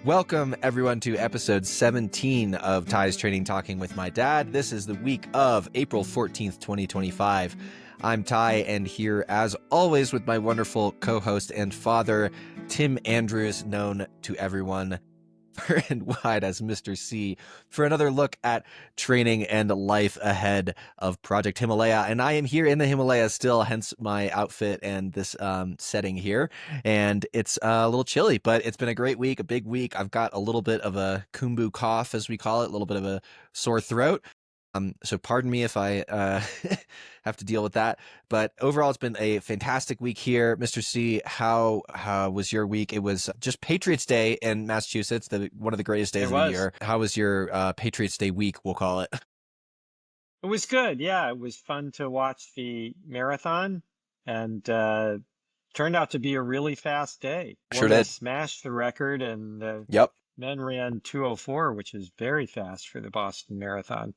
Welcome, everyone, to episode 17 of Ty's Training Talking with My Dad. This is the week of April 14th, 2025. I'm Ty, and here, as always, with my wonderful co-host and father, Tim Andrews, known to everyone far and wide as Mr. C, for another look at training and life ahead of Project Himalaya. And I am here in the Himalayas still, hence my outfit and this setting here. And it's a little chilly, but it's been a great week, a big week. I've got a little bit of a kumbu cough, as we call it, a little bit of a sore throat. So pardon me if I have to deal with that. But overall, it's been a fantastic week here. Mr. C, how was your week? It was just Patriots Day in Massachusetts, one of the greatest days of the year. How was your Patriots Day week, we'll call it? It was good. Yeah, it was fun to watch the marathon, and turned out to be a really fast day. Sure Women did. smashed the record, and the Yep. men ran 2:04, which is very fast for the Boston Marathon.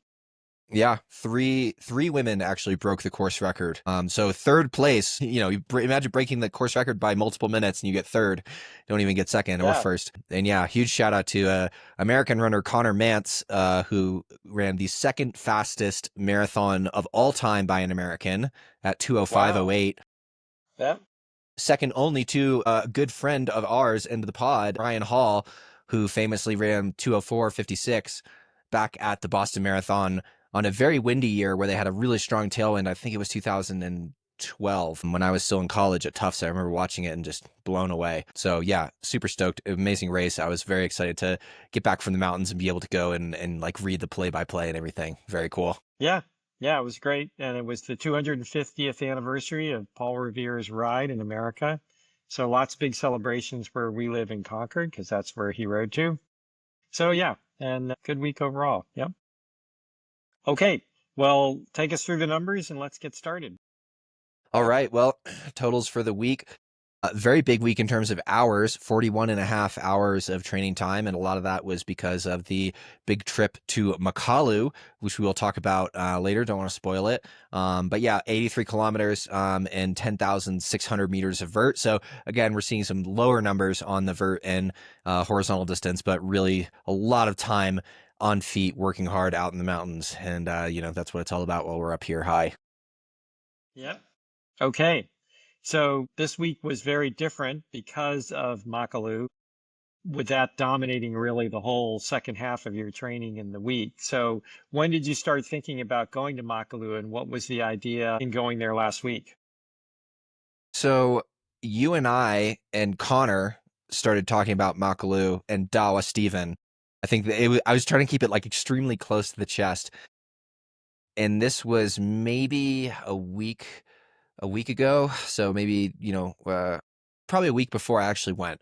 Yeah, three women actually broke the course record. So third place, imagine breaking the course record by multiple minutes and you get third, don't even get second or first. And yeah, huge shout out to American runner Connor Mantz, who ran the second fastest marathon of all time by an American at 2:05:08. Yeah. Second only to a good friend of ours into the pod, Brian Hall, who famously ran 2:04:56 back at the Boston Marathon on a very windy year where they had a really strong tailwind. I think it was 2012 when I was still in college at Tufts. I remember watching it and just blown away. So yeah, super stoked. Amazing race. I was very excited to get back from the mountains and be able to go and like read the play-by-play and everything. Very cool. Yeah. Yeah, it was great. And it was the 250th anniversary of Paul Revere's ride in America. So lots of big celebrations where we live in Concord, because that's where he rode to. So yeah, and good week overall. Yep. Okay, well, take us through the numbers and let's get started. All right. Well, totals for the week. Very big week in terms of hours, 41 and a half hours of training time. And a lot of that was because of the big trip to Makalu, which we will talk about later. Don't want to spoil it. But yeah, 83 kilometers and 10,600 meters of vert. So again, we're seeing some lower numbers on the vert and horizontal distance, but really a lot of time on feet, working hard out in the mountains. And, that's what it's all about while we're up here high. Yep. Okay. So this week was very different because of Makalu, with that dominating really the whole second half of your training in the week. So when did you start thinking about going to Makalu, and what was the idea in going there last week? So you and I and Connor started talking about Makalu and Dawa Steven. I think that I was trying to keep it like extremely close to the chest. And this was maybe a week ago. So maybe, probably a week before I actually went.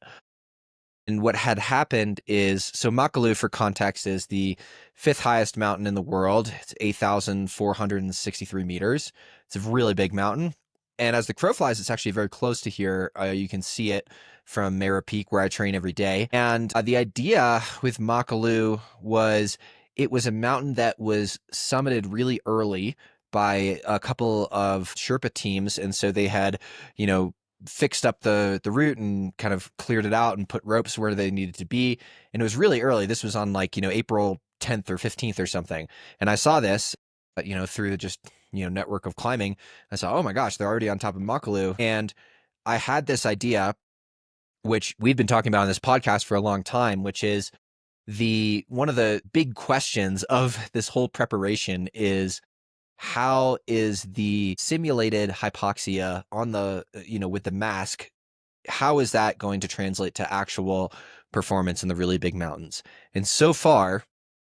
And what had happened is, so Makalu, for context, is the fifth highest mountain in the world. It's 8,463 meters. It's a really big mountain. And as the crow flies, it's actually very close to here. You can see it from Mara Peak, where I train every day. And the idea with Makalu was it was a mountain that was summited really early by a couple of Sherpa teams. And so they had, fixed up the route and kind of cleared it out and put ropes where they needed to be. And it was really early. This was on like, April 10th or 15th or something. And I saw this, through the just, network of climbing. I saw, oh my gosh, they're already on top of Makalu. And I had this idea, which we've been talking about on this podcast for a long time, which is one of the big questions of this whole preparation is, how is the simulated hypoxia on the, with the mask, how is that going to translate to actual performance in the really big mountains? And so far,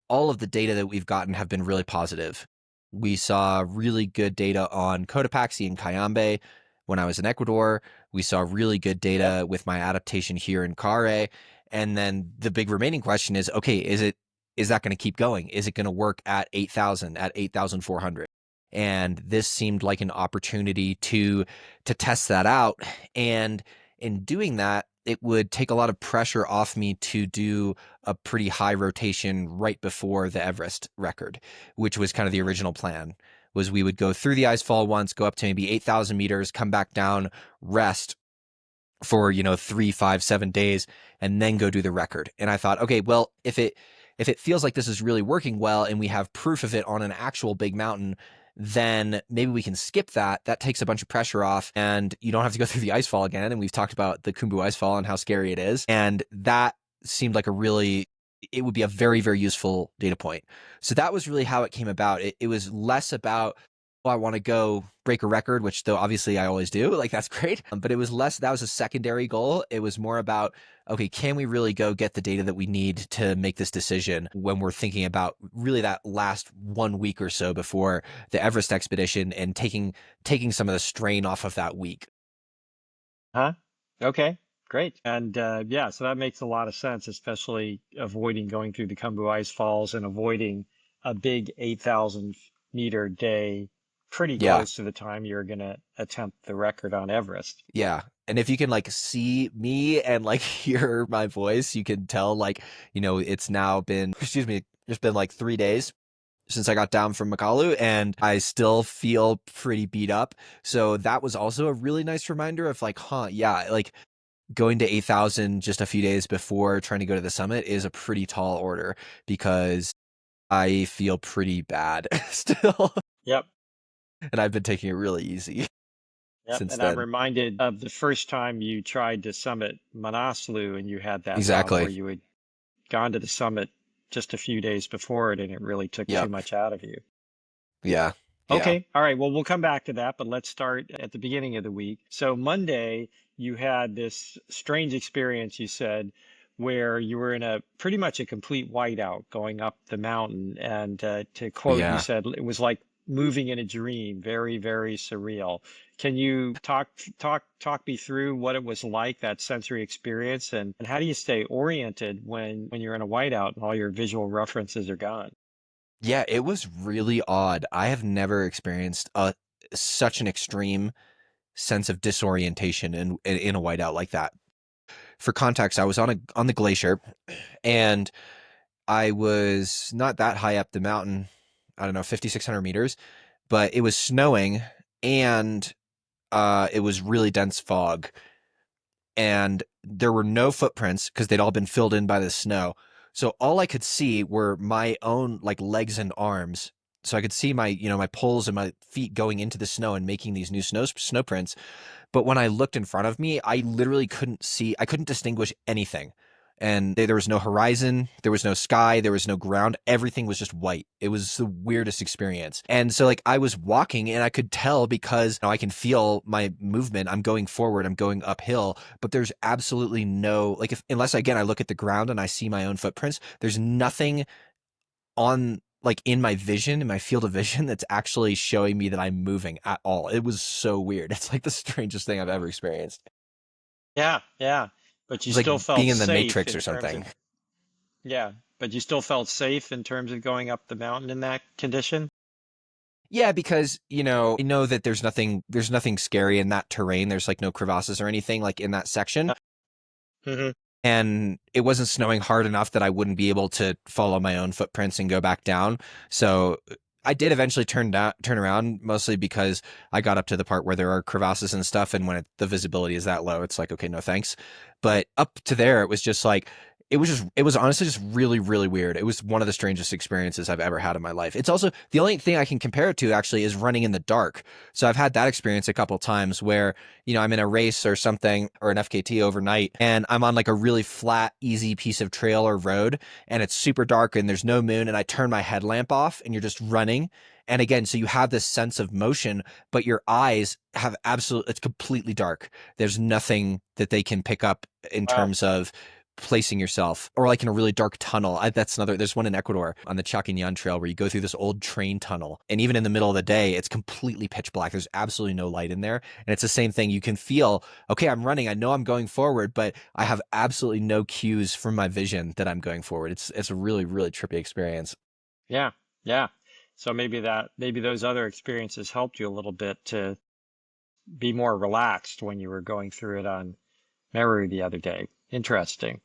all of the data that we've gotten have been really positive. We saw really good data on Cotopaxi and Cayambe when I was in Ecuador. We saw really good data with my adaptation here in Kare. And then the big remaining question is, okay, is that going to keep going? Is it going to work at 8,000, at 8,400? And this seemed like an opportunity to test that out. And in doing that, it would take a lot of pressure off me to do a pretty high rotation right before the Everest record, which was kind of the original plan. Was we would go through the ice fall once, go up to maybe 8,000 meters, come back down, rest, for 3, 5, 7 days, and then go do the record. And I thought, okay, well, if it feels like this is really working well and we have proof of it on an actual big mountain, then maybe we can skip that. That takes a bunch of pressure off, and you don't have to go through the ice fall again. And we've talked about the Kumbu ice fall and how scary it is. And that seemed like it would be a very, very useful data point. So that was really how it came about. It was less about, oh, I want to go break a record, which though obviously I always do, like that's great. But it was less, that was a secondary goal. It was more about, okay, can we really go get the data that we need to make this decision when we're thinking about really that last 1 week or so before the Everest expedition, and taking some of the strain off of that week. Huh? Okay, great. And yeah, so that makes a lot of sense, especially avoiding going through the Khumbu Ice Falls and avoiding a big 8,000-meter day pretty Yeah. close to the time you're going to attempt the record on Everest. Yeah. And if you can like see me and like hear my voice, you can tell like, it's now been, excuse me, it's been like 3 days since I got down from Makalu, and I still feel pretty beat up. So that was also a really nice reminder of like, yeah, like going to 8,000 just a few days before trying to go to the summit is a pretty tall order, because I feel pretty bad still. Yep. And I've been taking it really easy Yep. since And I'm then. reminded of the first time you tried to summit Manaslu and you had that problem where Exactly. you had gone to the summit just a few days before it and it really took too Yep. much out of you. Yeah. Yeah. Okay. All right. Well, we'll come back to that, but let's start at the beginning of the week. So Monday, you had this strange experience, you said, where you were in a pretty much a complete whiteout going up the mountain. And to quote, you Yeah. said it was like moving in a dream, very, very surreal. Can you talk me through what it was like, that sensory experience, and how do you stay oriented when you're in a whiteout and all your visual references are gone? Yeah, it was really odd. I have never experienced such an extreme sense of disorientation in a whiteout like that. For context, I was on the glacier, and I was not that high up the mountain. I don't know, 5,600 meters, but it was snowing, and it was really dense fog, and there were no footprints because they'd all been filled in by the snow. So all I could see were my own like legs and arms. So I could see my poles and my feet going into the snow and making these new snow prints. But when I looked in front of me, I literally couldn't see, I couldn't distinguish anything. And there was no horizon, there was no sky, there was no ground. Everything was just white. It was the weirdest experience. And so, like, I was walking and I could tell because I can feel my movement. I'm going forward, I'm going uphill, but there's absolutely no, like, unless again I look at the ground and I see my own footprints, there's nothing on like in my vision, in my field of vision, that's actually showing me that I'm moving at all. It was so weird. It's like the strangest thing I've ever experienced. Yeah, yeah. But It you was like still being felt in the safe Matrix in or terms something. of, yeah, but you still felt safe in terms of going up the mountain in that condition? Yeah, because, I know that there's nothing scary in that terrain. There's like no crevasses or anything like in that section. Mm-hmm. And it wasn't snowing hard enough that I wouldn't be able to follow my own footprints and go back down. So I did eventually turn around, mostly because I got up to the part where there are crevasses and stuff, and when the visibility is that low, it's like, okay, no thanks. But up to there, it was just like it was honestly just really, really weird. It was one of the strangest experiences I've ever had in my life. It's also the only thing I can compare it to actually is running in the dark. So I've had that experience a couple times where I'm in a race or something or an FKT overnight, and I'm on like a really flat, easy piece of trail or road, and it's super dark and there's no moon, and I turn my headlamp off and you're just running. And again, so you have this sense of motion, but your eyes have it's completely dark. There's nothing that they can pick up in Wow. terms of placing yourself, or like in a really dark tunnel. That's another, there's one in Ecuador on the Chaquinyan Trail where you go through this old train tunnel, and even in the middle of the day it's completely pitch black. There's absolutely no light in there, and it's the same thing. You can feel, okay, I'm running, I know I'm going forward, but I have absolutely no cues from my vision that I'm going forward. It's a really, really trippy experience. Yeah, yeah. So maybe those other experiences helped you a little bit to be more relaxed when you were going through it on Meru the other day. Interesting.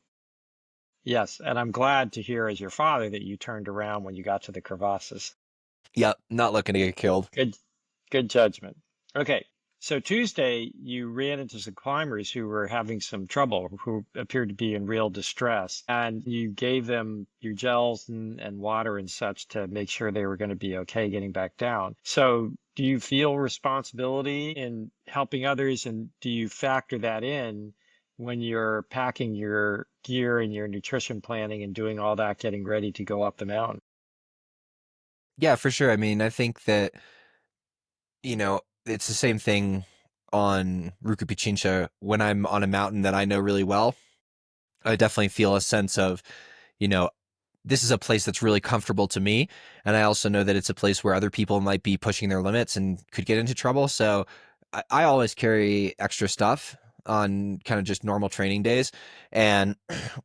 Yes, and I'm glad to hear as your father that you turned around when you got to the crevasses. Yep, not looking to get killed. Good, good judgment. Okay, So Tuesday, you ran into some climbers who were having some trouble, who appeared to be in real distress, and you gave them your gels and water and such to make sure they were going to be okay getting back down. So do you feel responsibility in helping others, and do you factor that in when you're packing your gear and your nutrition planning and doing all that, getting ready to go up the mountain? Yeah, for sure. I mean, I think that, it's the same thing on Ruku Pichincha. When I'm on a mountain that I know really well, I definitely feel a sense of, you know, this is a place that's really comfortable to me. And I also know that it's a place where other people might be pushing their limits and could get into trouble. So I always carry extra stuff on kind of just normal training days. And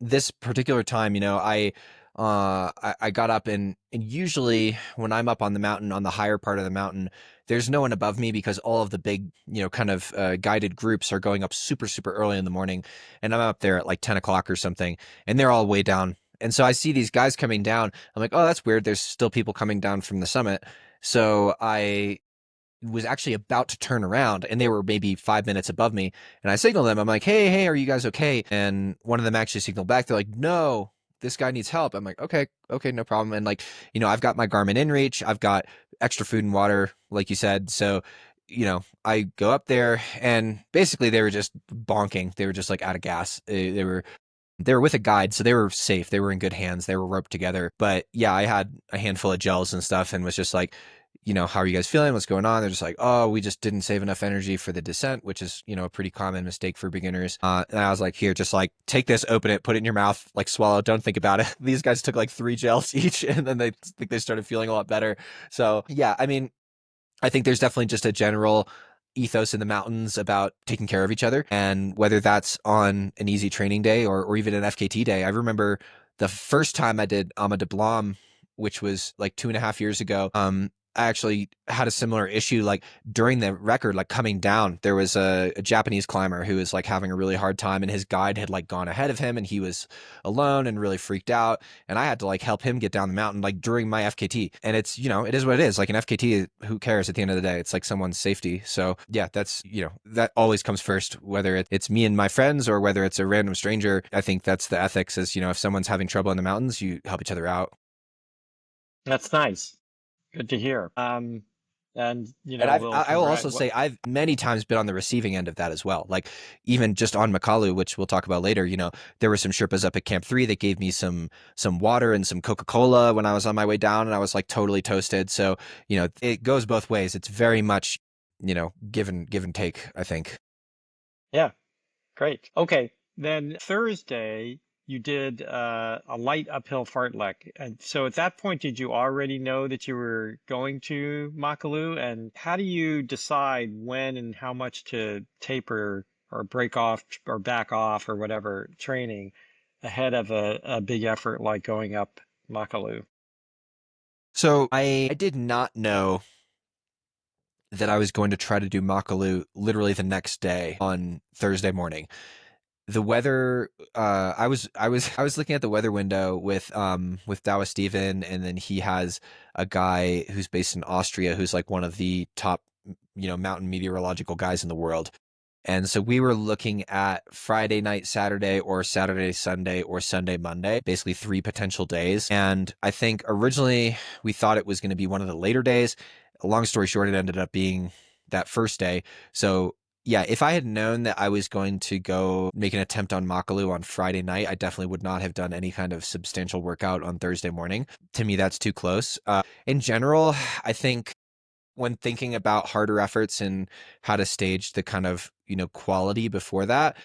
this particular time, I got up and usually when I'm up on the mountain, on the higher part of the mountain, there's no one above me because all of the big, kind of guided groups are going up super, super early in the morning. And I'm up there at like 10 o'clock or something, and they're all way down. And so I see these guys coming down. I'm like, oh, that's weird. There's still people coming down from the summit. So I was actually about to turn around, and they were maybe 5 minutes above me. And I signaled them. I'm like, hey, are you guys okay? And one of them actually signaled back. They're like, no, this guy needs help. I'm like, okay, no problem. And like, I've got my Garmin InReach. I've got extra food and water, like you said. So, I go up there, and basically they were just bonking. They were just like out of gas. They were with a guide, so they were safe. They were in good hands. They were roped together. But yeah, I had a handful of gels and stuff and was just like, how are you guys feeling? What's going on? They're just like, oh, we just didn't save enough energy for the descent, which is, a pretty common mistake for beginners. And I was like, here, just like take this, open it, put it in your mouth, like swallow, don't think about it. These guys took like 3 gels each, and then they think they started feeling a lot better. So yeah, I mean, I think there's definitely just a general ethos in the mountains about taking care of each other. And whether that's on an easy training day or even an FKT day, I remember the first time I did Ama de Blanc, which was like 2.5 years ago. I actually had a similar issue. Like during the record, like coming down, there was a Japanese climber who was like having a really hard time, and his guide had like gone ahead of him, and he was alone and really freaked out. And I had to like help him get down the mountain like during my FKT. And it's, it is what it is. Like an FKT, who cares at the end of the day? It's like someone's safety. So yeah, that's, that always comes first, whether it's me and my friends or whether it's a random stranger. I think that's the ethics is, if someone's having trouble in the mountains, you help each other out. That's nice. Good to hear. And And we'll I will congrat. also say I've many times been on the receiving end of that as well. Like even just on Makalu, which we'll talk about later, there were some Sherpas up at Camp 3 that gave me some water and some Coca-Cola when I was on my way down, and I was like totally toasted. So, it goes both ways. It's very much, give and take, I think. Yeah, great. Okay, then Thursday you did a light uphill fartlek, and so at that point, did you already know that you were going to Makalu? And how do you decide when and how much to taper or break off or back off or whatever training ahead of a big effort like going up Makalu? So I did not know that I was going to try to do Makalu literally the next day on Thursday morning. The weather, I was looking at the weather window with Dawa Steven, and then he has a guy who's based in Austria who's like one of the top, mountain meteorological guys in the world. And so we were looking at Friday night, Saturday, or Saturday, Sunday, or Sunday, Monday, basically 3 potential days. And I think originally we thought it was going to be one of the later days. Long story short, it ended up being that first day. So yeah, if I had known that I was going to go make an attempt on Makalu on Friday night, I definitely would not have done any kind of substantial workout on Thursday morning. To me, that's too close. In general, I think when thinking about harder efforts and how to stage the kind of, quality before that,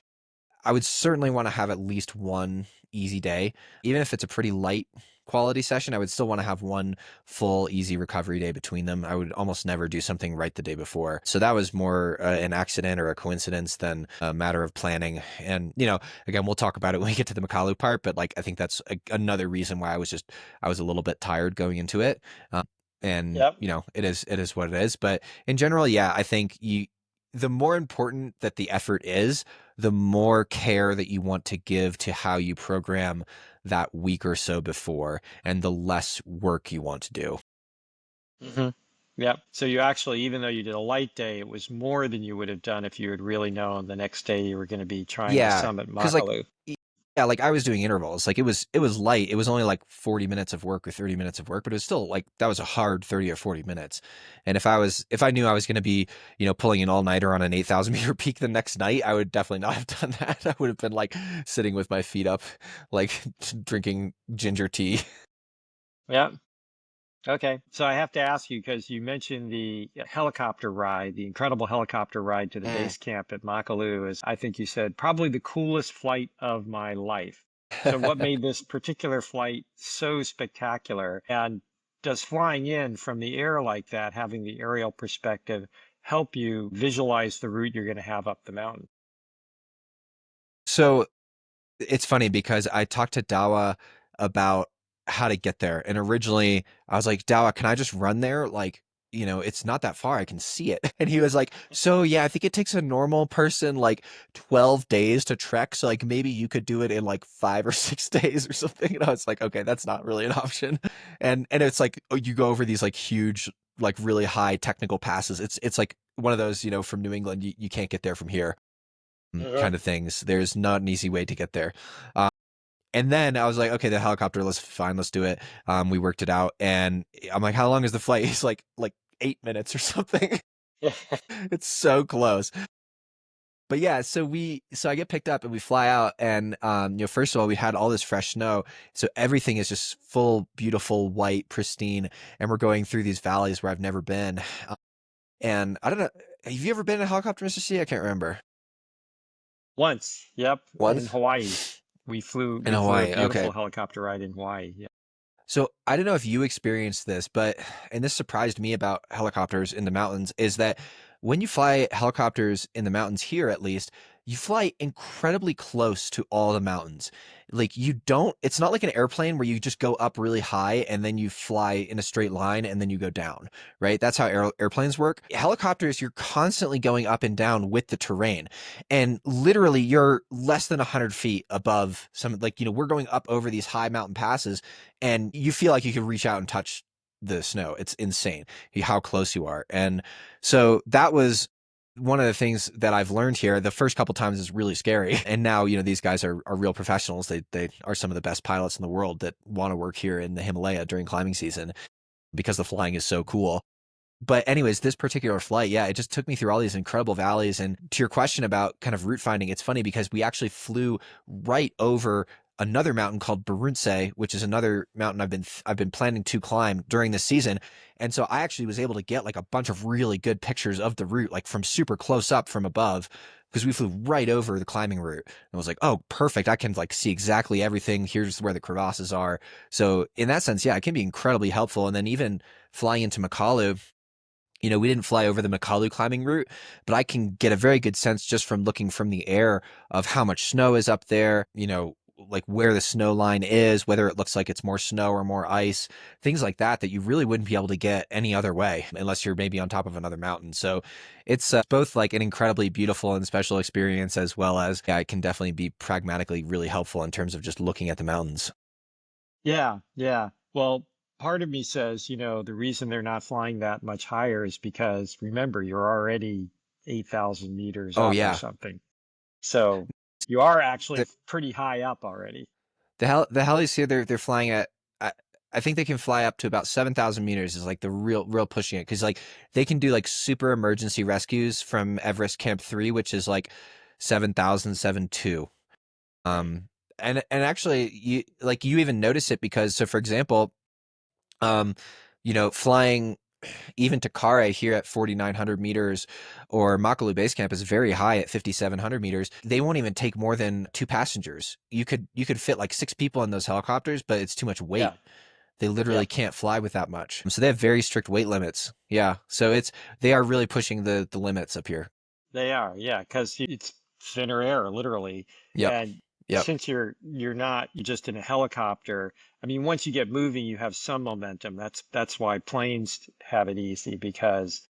I would certainly want to have at least one easy day. Even if it's a pretty light quality session, I would still want to have one full easy recovery day between them. I would almost never do something right the day before. So that was more an accident or a coincidence than a matter of planning. And, again, we'll talk about it when we get to the Makalu part, but like I think that's another reason why I was a little bit tired going into it. And Yep. it is what it is. But in general, yeah, I think the more important that the effort is, the more care that you want to give to how you program that week or so before, and the less work you want to do. Hmm. Yep. So you actually, even though you did a light day, it was more than you would have done if you had really known the next day you were going to be trying to Yeah, summit because like Makalu. yeah, like I was doing intervals. Like it was light. It was only like 40 minutes of work or 30 minutes of work, but it was still like that was a hard 30 or 40 minutes. And if I knew I was going to be, pulling an all-nighter on an 8,000 meter peak the next night, I would definitely not have done that. I would have been like sitting with my feet up, like drinking ginger tea. Yep. Okay. So I have to ask you because you mentioned the helicopter ride, the incredible helicopter ride to the Mm. base camp at Makalu is, I think you said, probably the coolest flight of my life. So what made this particular flight so spectacular? And does flying in from the air like that, having the aerial perspective, help you visualize the route you're going to have up the mountain? So it's funny because I talked to Dawa about how to get there. And originally I was like, Dawa, can I just run there? Like, it's not that far. I can see it. And he was like, so yeah, I think it takes a normal person like 12 days to trek. So like maybe you could do it in like 5 or 6 days or something. And I was like, okay, that's not really an option. And it's like, oh, you go over these like huge, like really high technical passes. It's like one of those, from New England, you can't get there from here Uh-huh. kind of things. There's not an easy way to get there. Uh, and then I was like, okay, the helicopter, let's fine, let's do it. We worked it out, and I'm like, how long is the flight? He's like 8 minutes or something. It's so close. But yeah, so I get picked up and we fly out, and first of all, we had all this fresh snow, so everything is just full, beautiful, white, pristine, and we're going through these valleys where I've never been. And I don't know, have you ever been in a helicopter, Mr. C? I can't remember. Once, yep, in Once Hawaii. in We flew a Hawaii. beautiful Okay. helicopter ride in Hawaii. Yeah. So I don't know if you experienced this, but and this surprised me about helicopters in the mountains is that when you fly helicopters in the mountains here, at least, you fly incredibly close to all the mountains. Like you don't, it's not like an airplane where you just go up really high and then you fly in a straight line and then you go down, right? That's how airplanes work. Helicopters, you're constantly going up and down with the terrain. And literally, you're less than 100 feet above some, like, we're going up over these high mountain passes and you feel like you can reach out and touch the snow. It's insane how close you are. And so that was one of the things that I've learned here. The first couple times is really scary. And now, these guys are real professionals. They are some of the best pilots in the world that want to work here in the Himalaya during climbing season because the flying is so cool. But anyways, this particular flight, yeah, it just took me through all these incredible valleys. And to your question about kind of route finding, it's funny because we actually flew right over another mountain called Barunse, which is another mountain I've been planning to climb during this season. And so I actually was able to get like a bunch of really good pictures of the route, like from super close up from above, because we flew right over the climbing route. And I was like, oh, perfect. I can like see exactly everything. Here's where the crevasses are. So in that sense, yeah, it can be incredibly helpful. And then even flying into Makalu, we didn't fly over the Makalu climbing route, but I can get a very good sense just from looking from the air of how much snow is up there, like where the snow line is, whether it looks like it's more snow or more ice, things like that, that you really wouldn't be able to get any other way unless you're maybe on top of another mountain. So it's both like an incredibly beautiful and special experience, as well as, yeah, it can definitely be pragmatically really helpful in terms of just looking at the mountains. Yeah, yeah. Well, part of me says, the reason they're not flying that much higher is because remember, you're already 8,000 meters Oh, up or yeah. something. So you are actually The, pretty high up already. the helis here, they're flying at. I, I think they can fly up to about 7,000 meters. Is like the real pushing it, because like they can do like super emergency rescues from Everest Camp 3, which is like 7,072. Right. Um, and actually, you even notice it because, so for example, um, flying even to Kare here at 4,900 meters, or Makalu Base Camp is very high at 5,700 meters. They won't even take more than two passengers. You could fit like six people in those helicopters, but it's too much Yeah. weight. They literally Yep. can't fly with that much. So they have very strict weight limits. Yeah. So they are really pushing the limits up here. They are. Yeah, because it's thinner air, literally. Yep. And Yep. since you're not you're just in a helicopter, I mean, once you get moving, you have some momentum. That's why planes have it easy because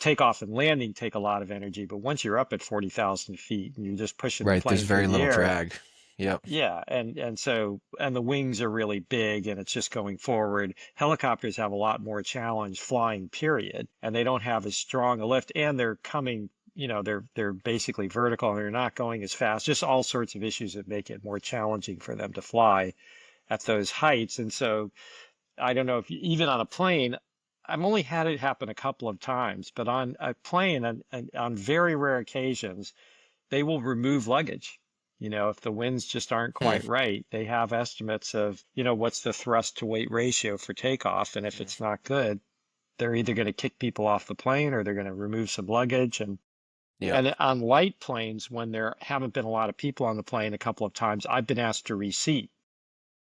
takeoff and landing take a lot of energy, but once you're up at 40,000 feet and you're just pushing the Right. There's plane through very the little air, drag. Yep. Yeah, and the wings are really big and it's just going forward. Helicopters have a lot more challenge flying, period, and they don't have as strong a lift and they're coming, they're basically vertical and they're not going as fast. Just all sorts of issues that make it more challenging for them to fly at those heights. And so I don't know if even on a plane, I've only had it happen a couple of times, but on a plane on very rare occasions they will remove luggage. If the winds just aren't Hmm. quite right, they have estimates of, what's the thrust to weight ratio for takeoff. And if it's not good, they're either going to kick people off the plane or they're going to remove some luggage. Yep. And on light planes, when there haven't been a lot of people on the plane a couple of times, I've been asked to reseat.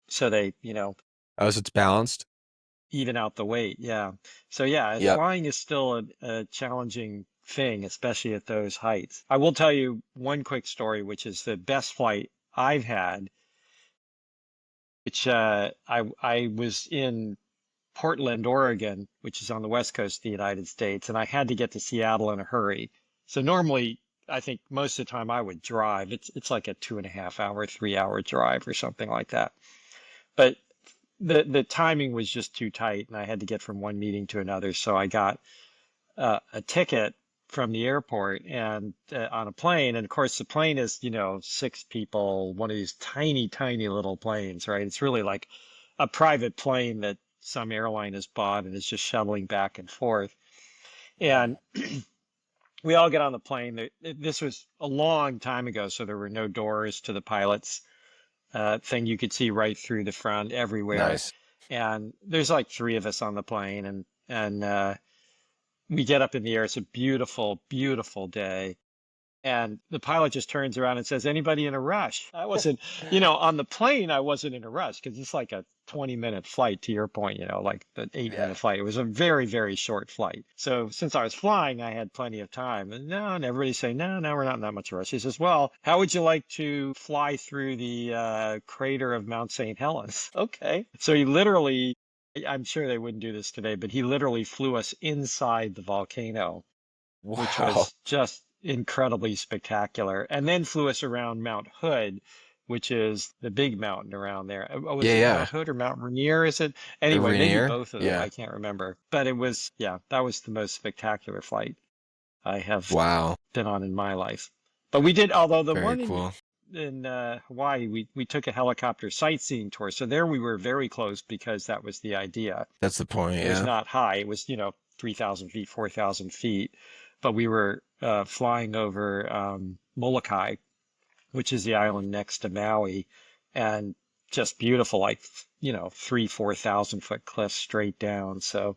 So they, Oh, so it's balanced. even out the weight. Yeah. So yeah, Yep. flying is still a challenging thing, especially at those heights. I will tell you one quick story, which is the best flight I've had, which I was in Portland, Oregon, which is on the west coast of the United States, and I had to get to Seattle in a hurry. So normally, I think most of the time I would drive. It's like a 2.5 hour, 3 hour drive or something like that. But the timing was just too tight, and I had to get from one meeting to another. So I got a ticket from the airport and on a plane. And of course, the plane is, six people, one of these tiny, tiny little planes, right? It's really like a private plane that some airline has bought and is just shuttling back and forth. And we all get on the plane. This was a long time ago, so there were no doors to the pilot's thing. You could see right through the front everywhere. Nice. And there's like three of us on the plane, and we get up in the air. It's a beautiful, beautiful day. And the pilot just turns around and says, "Anybody in a rush?" I wasn't, on the plane, I wasn't in a rush because it's like a 20-minute flight to your point, like the 8 minute Yeah. flight. It was a very, very short flight. So since I was flying, I had plenty of time. And no, and everybody's saying, no, no, we're not in that much rush. He says, "Well, how would you like to fly through the crater of Mount St. Helens?" Okay. So he literally, I'm sure they wouldn't do this today, but he literally flew us inside the volcano, which Wow. was just incredibly spectacular, and then flew us around Mount Hood, which is the big mountain around there. Oh, is Yeah. it Mount Yeah. Hood or Mount Rainier? Is it? Anyway, maybe Rainier. both of them. Yeah. I can't remember. But it was, yeah, that was the most spectacular flight I have Wow. been on in my life. But we did, although the Very one cool. in Hawaii, we took a helicopter sightseeing tour. So there we were very close because that was the idea. That's the point. It was Yeah. not high. It was, 3,000 feet, 4,000 feet. But we were flying over Molokai, which is the island next to Maui, and just beautiful, like, 4,000 foot cliffs straight down. So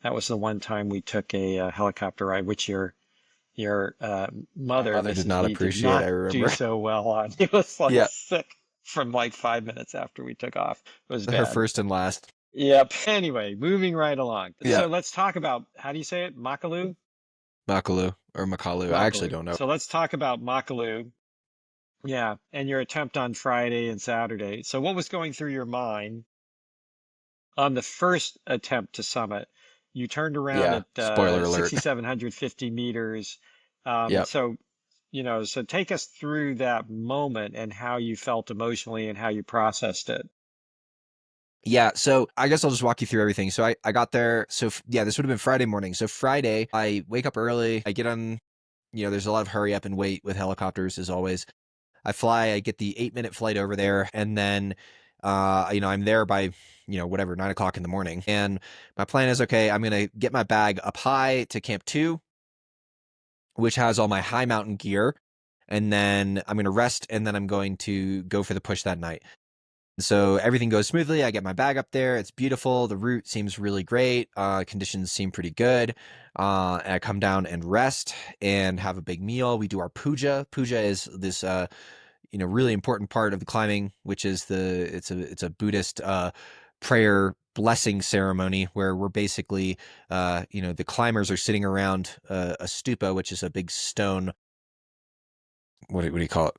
that was the one time we took a, helicopter ride, which your My mother, mother did Mrs. not B, did appreciate, I not do remember. so well on. He was like Yeah. sick from like 5 minutes after we took off. It was Her bad. first and last. Yep. Anyway, moving right along. Yeah. So let's talk about, how do you say it? Makalu? Makalu or Makalu. I actually Makalu. don't know. So let's talk about Makalu. Yeah, and your attempt on Friday and Saturday. So what was going through your mind on the first attempt to summit? You turned around Yeah. at Spoiler alert. 6,750 meters. Yep. So take us through that moment and how you felt emotionally and how you processed it. Yeah, so I guess I'll just walk you through everything. So I got there. So yeah, this would have been Friday morning. So Friday, I wake up early. I get on, there's a lot of hurry up and wait with helicopters as always. I fly, I get the 8 minute flight over there, and then, I'm there by, whatever, 9 o'clock in the morning. And my plan is, okay, I'm going to get my bag up high to Camp 2, which has all my high mountain gear. And then I'm going to rest, and then I'm going to go for the push that night. So everything goes smoothly. I get my bag up there. It's beautiful. The route seems really great. Conditions seem pretty good. And I come down and rest and have a big meal. We do our puja. Puja is this, really important part of the climbing, which is it's a Buddhist prayer blessing ceremony where we're basically, the climbers are sitting around a stupa, which is a big stone what do you call it?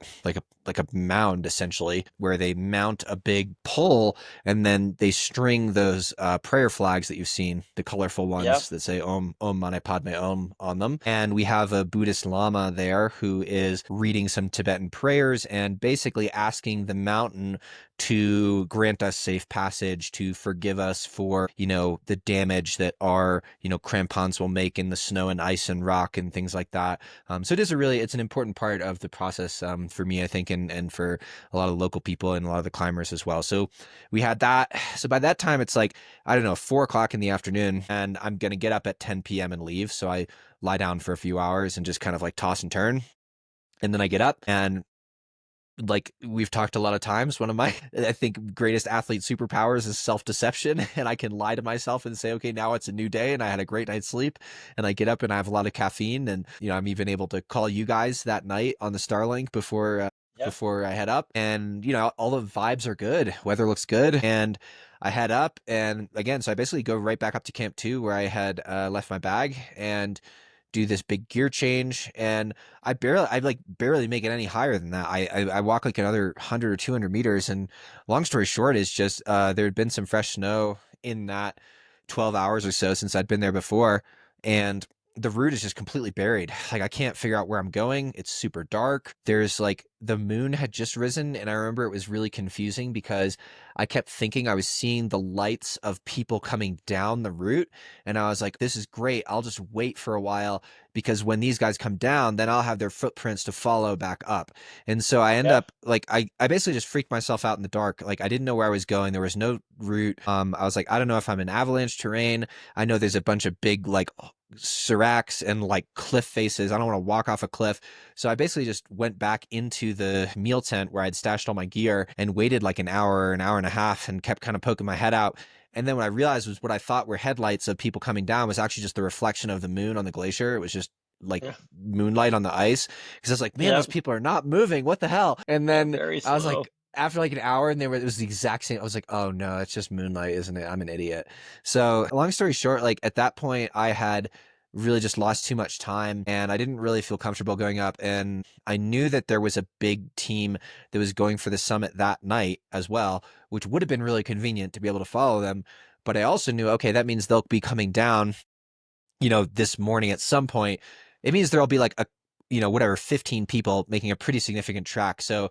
Like a mound essentially, where they mount a big pole and then they string those prayer flags that you've seen, the colorful Yep. ones that say Om Mani Padme Om on them. And we have a Buddhist Lama there who is reading some Tibetan prayers and basically asking the mountain to grant us safe passage, to forgive us for, the damage that our, crampons will make in the snow and ice and rock and things like that. So it's an important part of the process for me, I think, and for a lot of local people and a lot of the climbers as well. So we had that. So by that time, it's like, I don't know, 4 o'clock in the afternoon, and I'm going to get up at 10 p.m. and leave. So I lie down for a few hours and just kind of like toss and turn. And then I get up and like we've talked a lot of times, one of my, I think, greatest athlete superpowers is self-deception. And I can lie to myself and say, okay, now it's a new day and I had a great night's sleep. And I get up and I have a lot of caffeine. And, I'm even able to call you guys that night on the Starlink Yep. before I head up. And, all the vibes are good. Weather looks good. And I head up. And again, so I basically go right back up to Camp 2 where I had left my bag and do this big gear change. And I like barely make it any higher than that. I walk like another 100 or 200 meters. And long story short is just there had been some fresh snow in that 12 hours or so since I'd been there before. And the route is just completely buried. Like I can't figure out where I'm going. It's super dark. There's like the moon had just risen. And I remember it was really confusing because I kept thinking I was seeing the lights of people coming down the route. And I was like, this is great. I'll just wait for a while because when these guys come down, then I'll have their footprints to follow back up. And so I end Yep. up like I basically just freaked myself out in the dark. Like I didn't know where I was going. There was no route. I was like, I don't know if I'm in avalanche terrain. I know there's a bunch of big like seracs and like cliff faces. I don't want to walk off a cliff. So I basically just went back into the meal tent where I'd stashed all my gear and waited like an hour and a half and kept kind of poking my head out. And then what I realized was what I thought were headlights of people coming down was actually just the reflection of the moon on the glacier. It was just like Yeah. moonlight on the ice. Because I was like, man, those Yep. people are not moving. What the hell? And Yeah. then Very I was slow. like, after like an hour, and it was the exact same. I was like, oh no, it's just moonlight, isn't it? I'm an idiot. So long story short, like at that point, I had really just lost too much time and I didn't really feel comfortable going up. And I knew that there was a big team that was going for the summit that night as well, which would have been really convenient to be able to follow them. But I also knew, okay, that means they'll be coming down, this morning at some point. It means there'll be like whatever, 15 people making a pretty significant track. So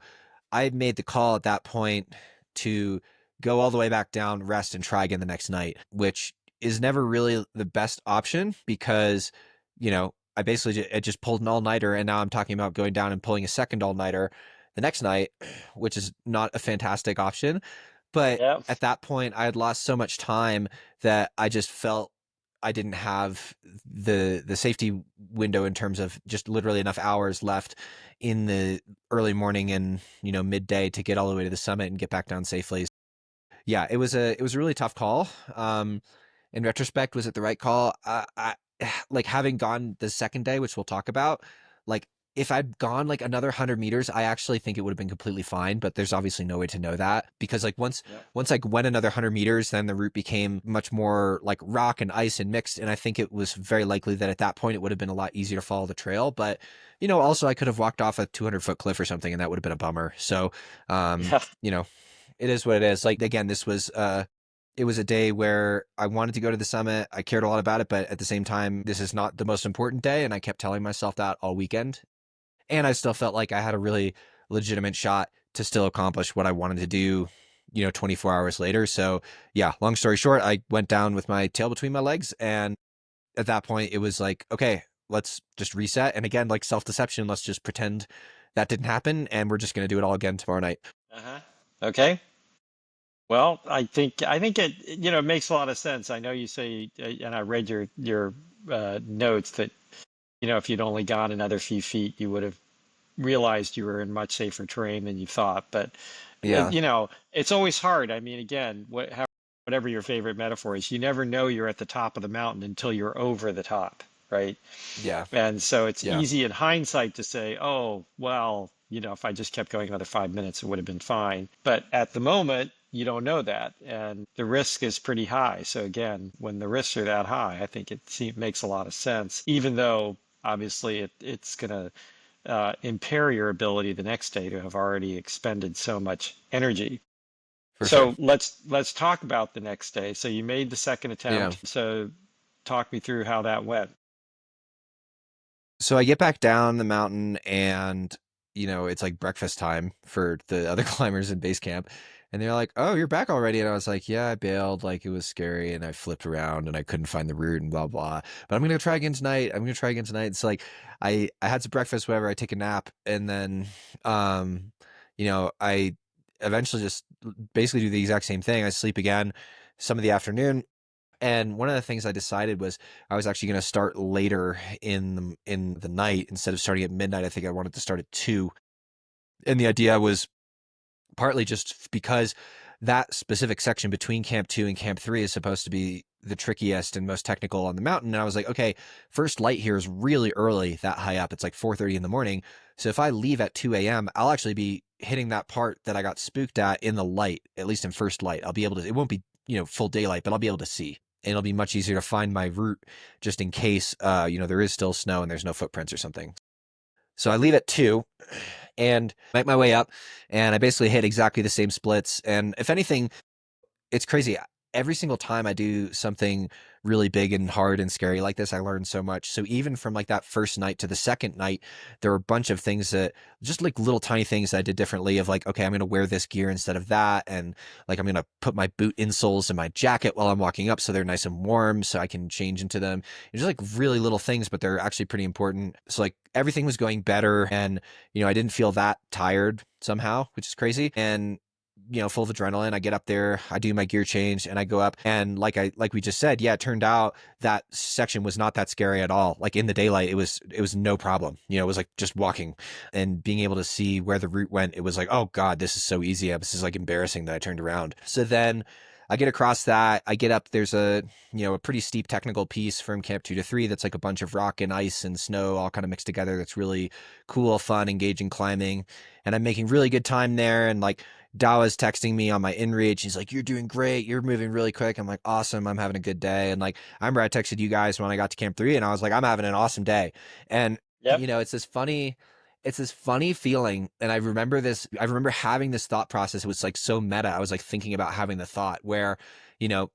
I made the call at that point to go all the way back down, rest, and try again the next night, which is never really the best option because, I basically I just pulled an all nighter and now I'm talking about going down and pulling a second all nighter the next night, which is not a fantastic option. But Yep. at that point, I had lost so much time that I just felt I didn't have the safety window in terms of just literally enough hours left in the early morning and midday to get all the way to the summit and get back down safely. Yeah, it was a really tough call. In retrospect, was it the right call? Like having gone the second day, which we'll talk about, like if I'd gone like another 100 meters, I actually think it would have been completely fine. But there's obviously no way to know that because like Yep. once I went another 100 meters, then the route became much more like rock and ice and mixed. And I think it was very likely that at that point it would have been a lot easier to follow the trail. But also I could have walked off a 200-foot cliff or something, and that would have been a bummer. So, Yeah. it is what it is. Like again, this was it was a day where I wanted to go to the summit. I cared a lot about it, but at the same time, this is not the most important day. And I kept telling myself that all weekend. And I still felt like I had a really legitimate shot to still accomplish what I wanted to do, 24 hours later. So, yeah, long story short, I went down with my tail between my legs. And at that point, it was like, okay, let's just reset. And again, like self deception, let's just pretend that didn't happen. And we're just going to do it all again tomorrow night. Uh-huh. Okay. Well, I think it it makes a lot of sense. I know you say, and I read your notes that if you'd only gone another few feet, you would have realized you were in much safer terrain than you thought. But Yeah. it's always hard. I mean, again, whatever your favorite metaphor is, you never know you're at the top of the mountain until you're over the top, right? Yeah. And so it's Yeah. easy in hindsight to say, oh, well, if I just kept going another 5 minutes, it would have been fine. But at the moment, you don't know that. And the risk is pretty high. So again, when the risks are that high, I think makes a lot of sense, even though obviously it's going to impair your ability the next day to have already expended so much energy. For sure. So let's talk about the next day. So you made the second Yeah. attempt. So talk me through how that went. So I get back down the mountain and, it's like breakfast time for the other climbers in base camp. And they're like, "Oh, you're back already." And I was like, "Yeah, I bailed. Like it was scary and I flipped around and I couldn't find the route and blah, blah. But I'm going to try again tonight. I'm going to try again tonight." So like I had some breakfast, whatever. I take a nap and then, um, I eventually just basically do the exact same thing. I sleep again some of the afternoon. And one of the things I decided was I was actually going to start later in the night instead of starting at midnight. I think I wanted to start at 2. And the idea was partly just because that specific section between Camp 2 and Camp 3 is supposed to be the trickiest and most technical on the mountain. And I was like, okay, first light here is really early, that high up. It's like 4:30 in the morning. So if I leave at 2 a.m., I'll actually be hitting that part that I got spooked at in the light, at least in first light. I'll be able to, it won't be, full daylight, but I'll be able to see. And it'll be much easier to find my route just in case, there is still snow and there's no footprints or something. So I leave at 2 and make my way up, and I basically hit exactly the same splits. And if anything, it's crazy. Every single time I do something really big and hard and scary like this, I learn so much. So even from like that first night to the second night, there were a bunch of things that just like little tiny things that I did differently of like, okay, I'm going to wear this gear instead of that. And like, I'm going to put my boot insoles in my jacket while I'm walking up so they're nice and warm so I can change into them. It's just like really little things, but they're actually pretty important. So like everything was going better and, I didn't feel that tired somehow, which is crazy. And full of adrenaline. I get up there, I do my gear change, and I go up. And like we just said, yeah, it turned out that section was not that scary at all. Like in the daylight, it was no problem. It was like just walking and being able to see where the route went. It was like, oh God, this is so easy. This is like embarrassing that I turned around. So then I get across that. I get up. There's a pretty steep technical piece from Camp 2 to 3 that's like a bunch of rock and ice and snow all kind of mixed together. That's really cool, fun, engaging climbing. And I'm making really good time there. And like Dawa's texting me on my InReach. He's like, "You're doing great. You're moving really quick." I'm like, "Awesome. I'm having a good day." And like, I remember I texted you guys when I got to Camp 3 and I was like, "I'm having an awesome day." And, Yep. it's this funny feeling. And I remember having this thought process. It was like so meta. I was like thinking about having the thought where, you know,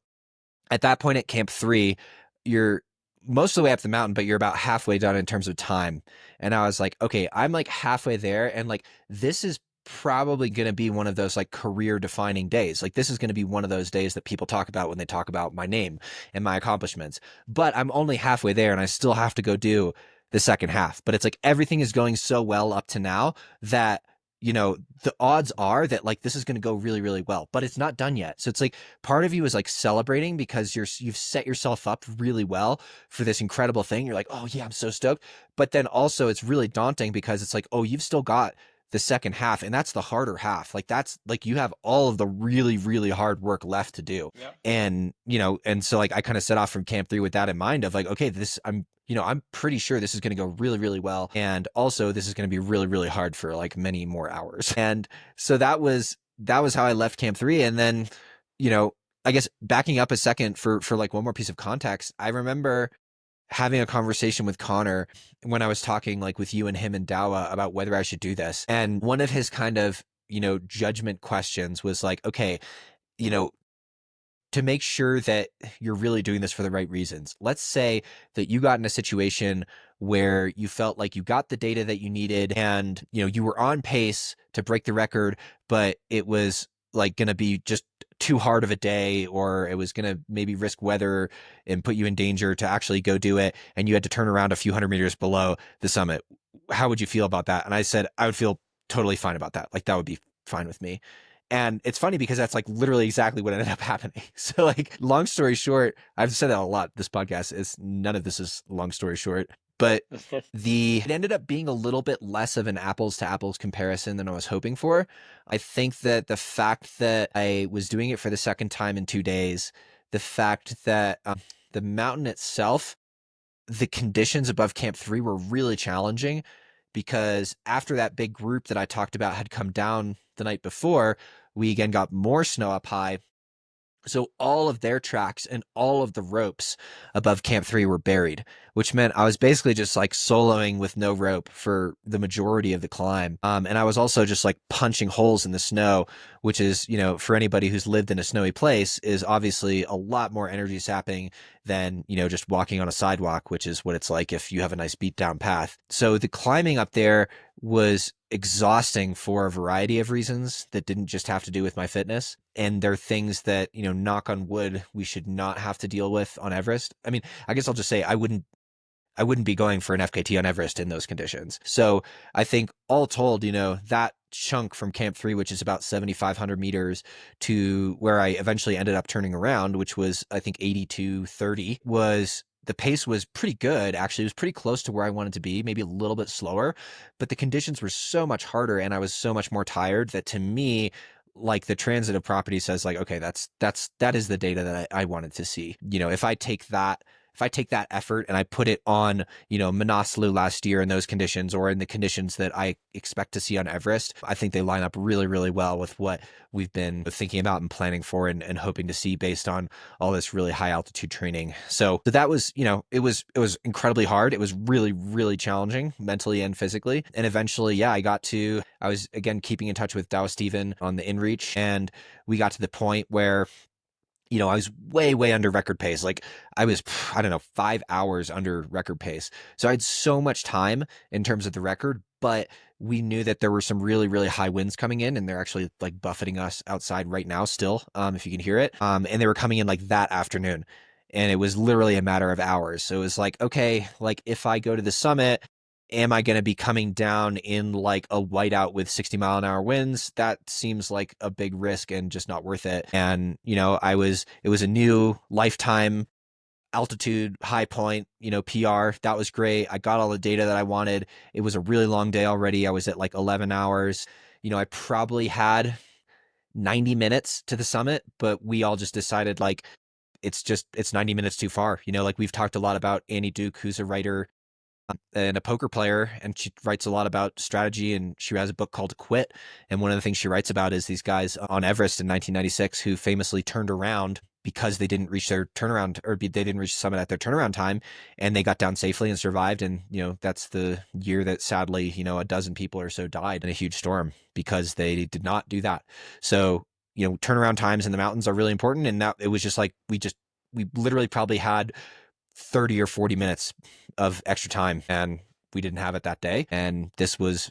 at that point at Camp 3, you're most of the way up the mountain, but you're about halfway done in terms of time. And I was like, okay, I'm like halfway there. And like, this is probably going to be one of those like career defining days. Like, this is going to be one of those days that people talk about when they talk about my name and my accomplishments. But I'm only halfway there and I still have to go do the second half. But it's like everything is going so well up to now that the odds are that like this is going to go really, really well, but it's not done yet. So it's like part of you is like celebrating because you've set yourself up really well for this incredible thing. You're like, oh yeah, I'm so stoked. But then also it's really daunting because it's like, oh, you've still got the second half, and that's the harder half. Like that's like you have all of the really, really hard work left to do. Yep. And so like I kind of set off from Camp 3 with that in mind of like, okay, I'm pretty sure this is going to go really, really well. And also this is going to be really, really hard for like many more hours. And so that was how I left Camp 3. And then, you know, I guess backing up a second for like one more piece of context, I remember having a conversation with Connor when I was talking like with you and him and Dawa about whether I should do this. And one of his kind of, judgment questions was like, okay, you know, to make sure that you're really doing this for the right reasons. Let's say that you got in a situation where you felt like you got the data that you needed and you were on pace to break the record, but it was like going to be just too hard of a day, or it was going to maybe risk weather and put you in danger to actually go do it, and you had to turn around a few hundred meters below the summit. How would you feel about that? And I said I would feel totally fine about that. Like that would be fine with me. And it's funny because that's like literally exactly what ended up happening. So like long story short, I've said that a lot. This podcast is none of this is long story short, but it ended up being a little bit less of an apples to apples comparison than I was hoping for. I think that the fact that I was doing it for the second time in 2 days, the fact that the mountain itself, the conditions above Camp 3 were really challenging because after that big group that I talked about had come down the night before, we again got more snow up high. So all of their tracks and all of the ropes above Camp 3 were buried, which meant I was basically just like soloing with no rope for the majority of the climb. And I was also just like punching holes in the snow, which is, for anybody who's lived in a snowy place, is obviously a lot more energy sapping than, just walking on a sidewalk, which is what it's like if you have a nice beat down path. So the climbing up there was exhausting for a variety of reasons that didn't just have to do with my fitness. And they're things that, knock on wood, we should not have to deal with on Everest. I mean, I guess I'll just say I wouldn't be going for an FKT on Everest in those conditions. So I think all told, that chunk from Camp 3, which is about 7,500 meters, to where I eventually ended up turning around, which was, I think, 82:30, was the pace was pretty good. Actually, it was pretty close to where I wanted to be, maybe a little bit slower, but the conditions were so much harder and I was so much more tired that to me, like the transitive property says like, okay, that is the data that I wanted to see. If I take that effort and I put it on, Manaslu last year in those conditions or in the conditions that I expect to see on Everest, I think they line up really, really well with what we've been thinking about and planning for and hoping to see based on all this really high altitude training. So that was, it was incredibly hard. It was really, really challenging mentally and physically. And eventually, yeah, I was again keeping in touch with Dow Steven on the InReach, and we got to the point where I was way, way under record pace. Like I was, I don't know, 5 hours under record pace. So I had so much time in terms of the record, but we knew that there were some really, really high winds coming in, and they're actually like buffeting us outside right now still, if you can hear it. And they were coming in like that afternoon. And it was literally a matter of hours. So it was like, okay, like if I go to the summit, am I going to be coming down in like a whiteout with 60-mile-an-hour winds? That seems like a big risk and just not worth it. And, it was a new lifetime altitude high point, PR. That was great. I got all the data that I wanted. It was a really long day already. I was at like 11 hours. I probably had 90 minutes to the summit, but we all just decided like, it's 90 minutes too far. Like we've talked a lot about Annie Duke, who's a writer and a poker player, and she writes a lot about strategy, and she has a book called Quit. And one of the things she writes about is these guys on Everest in 1996 who famously turned around because they didn't reach their turnaround, or they didn't reach the summit at their turnaround time, and they got down safely and survived. And that's the year that sadly a dozen people or so died in a huge storm because they did not do that. So turnaround times in the mountains are really important. And now it was just like we literally probably had 30 or 40 minutes of extra time, and we didn't have it that day. And this was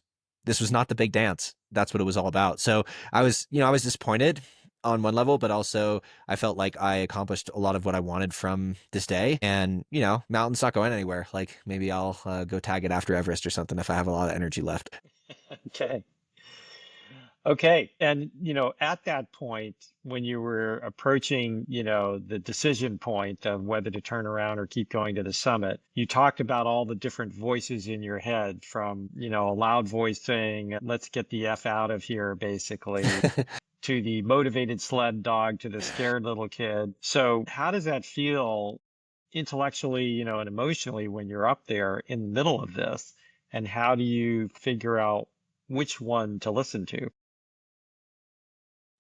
not the big dance. That's what it was all about. So I was disappointed on one level, but also I felt like I accomplished a lot of what I wanted from this day. And mountain's not going anywhere. Like maybe I'll go tag it after Everest or something if I have a lot of energy left. Okay. Okay. And, at that point, when you were approaching, the decision point of whether to turn around or keep going to the summit, you talked about all the different voices in your head from, a loud voice saying, let's get the F out of here, basically, to the motivated sled dog, to the scared little kid. So how does that feel intellectually, and emotionally when you're up there in the middle of this? And how do you figure out which one to listen to?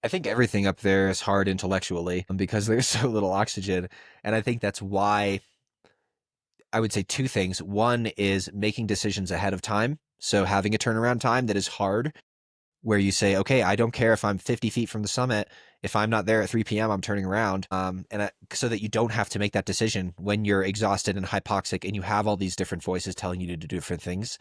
I think everything up there is hard intellectually because there's so little oxygen. And I think that's why I would say two things. One is making decisions ahead of time. So having a turnaround time that is hard, where you say, okay, I don't care if I'm 50 feet from the summit. If I'm not there at 3 p.m., I'm turning around. So that you don't have to make that decision when you're exhausted and hypoxic and you have all these different voices telling you to do different things.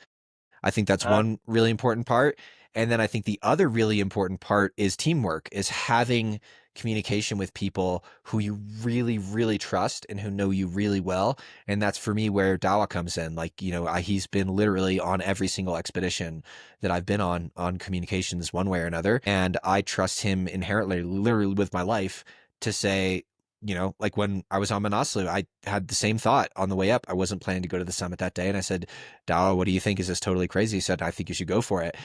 I think that's Uh, one really important part. And then I think the other really important part is teamwork, is having communication with people who you really, really trust and who know you really well. And that's for me where Dawa comes in. Like, he's been literally on every single expedition that I've been on communications one way or another. And I trust him inherently, literally with my life to say, like when I was on Manaslu, I had the same thought on the way up. I wasn't planning to go to the summit that day. And I said, Dawa, what do you think? Is this totally crazy? He said, I think you should go for it.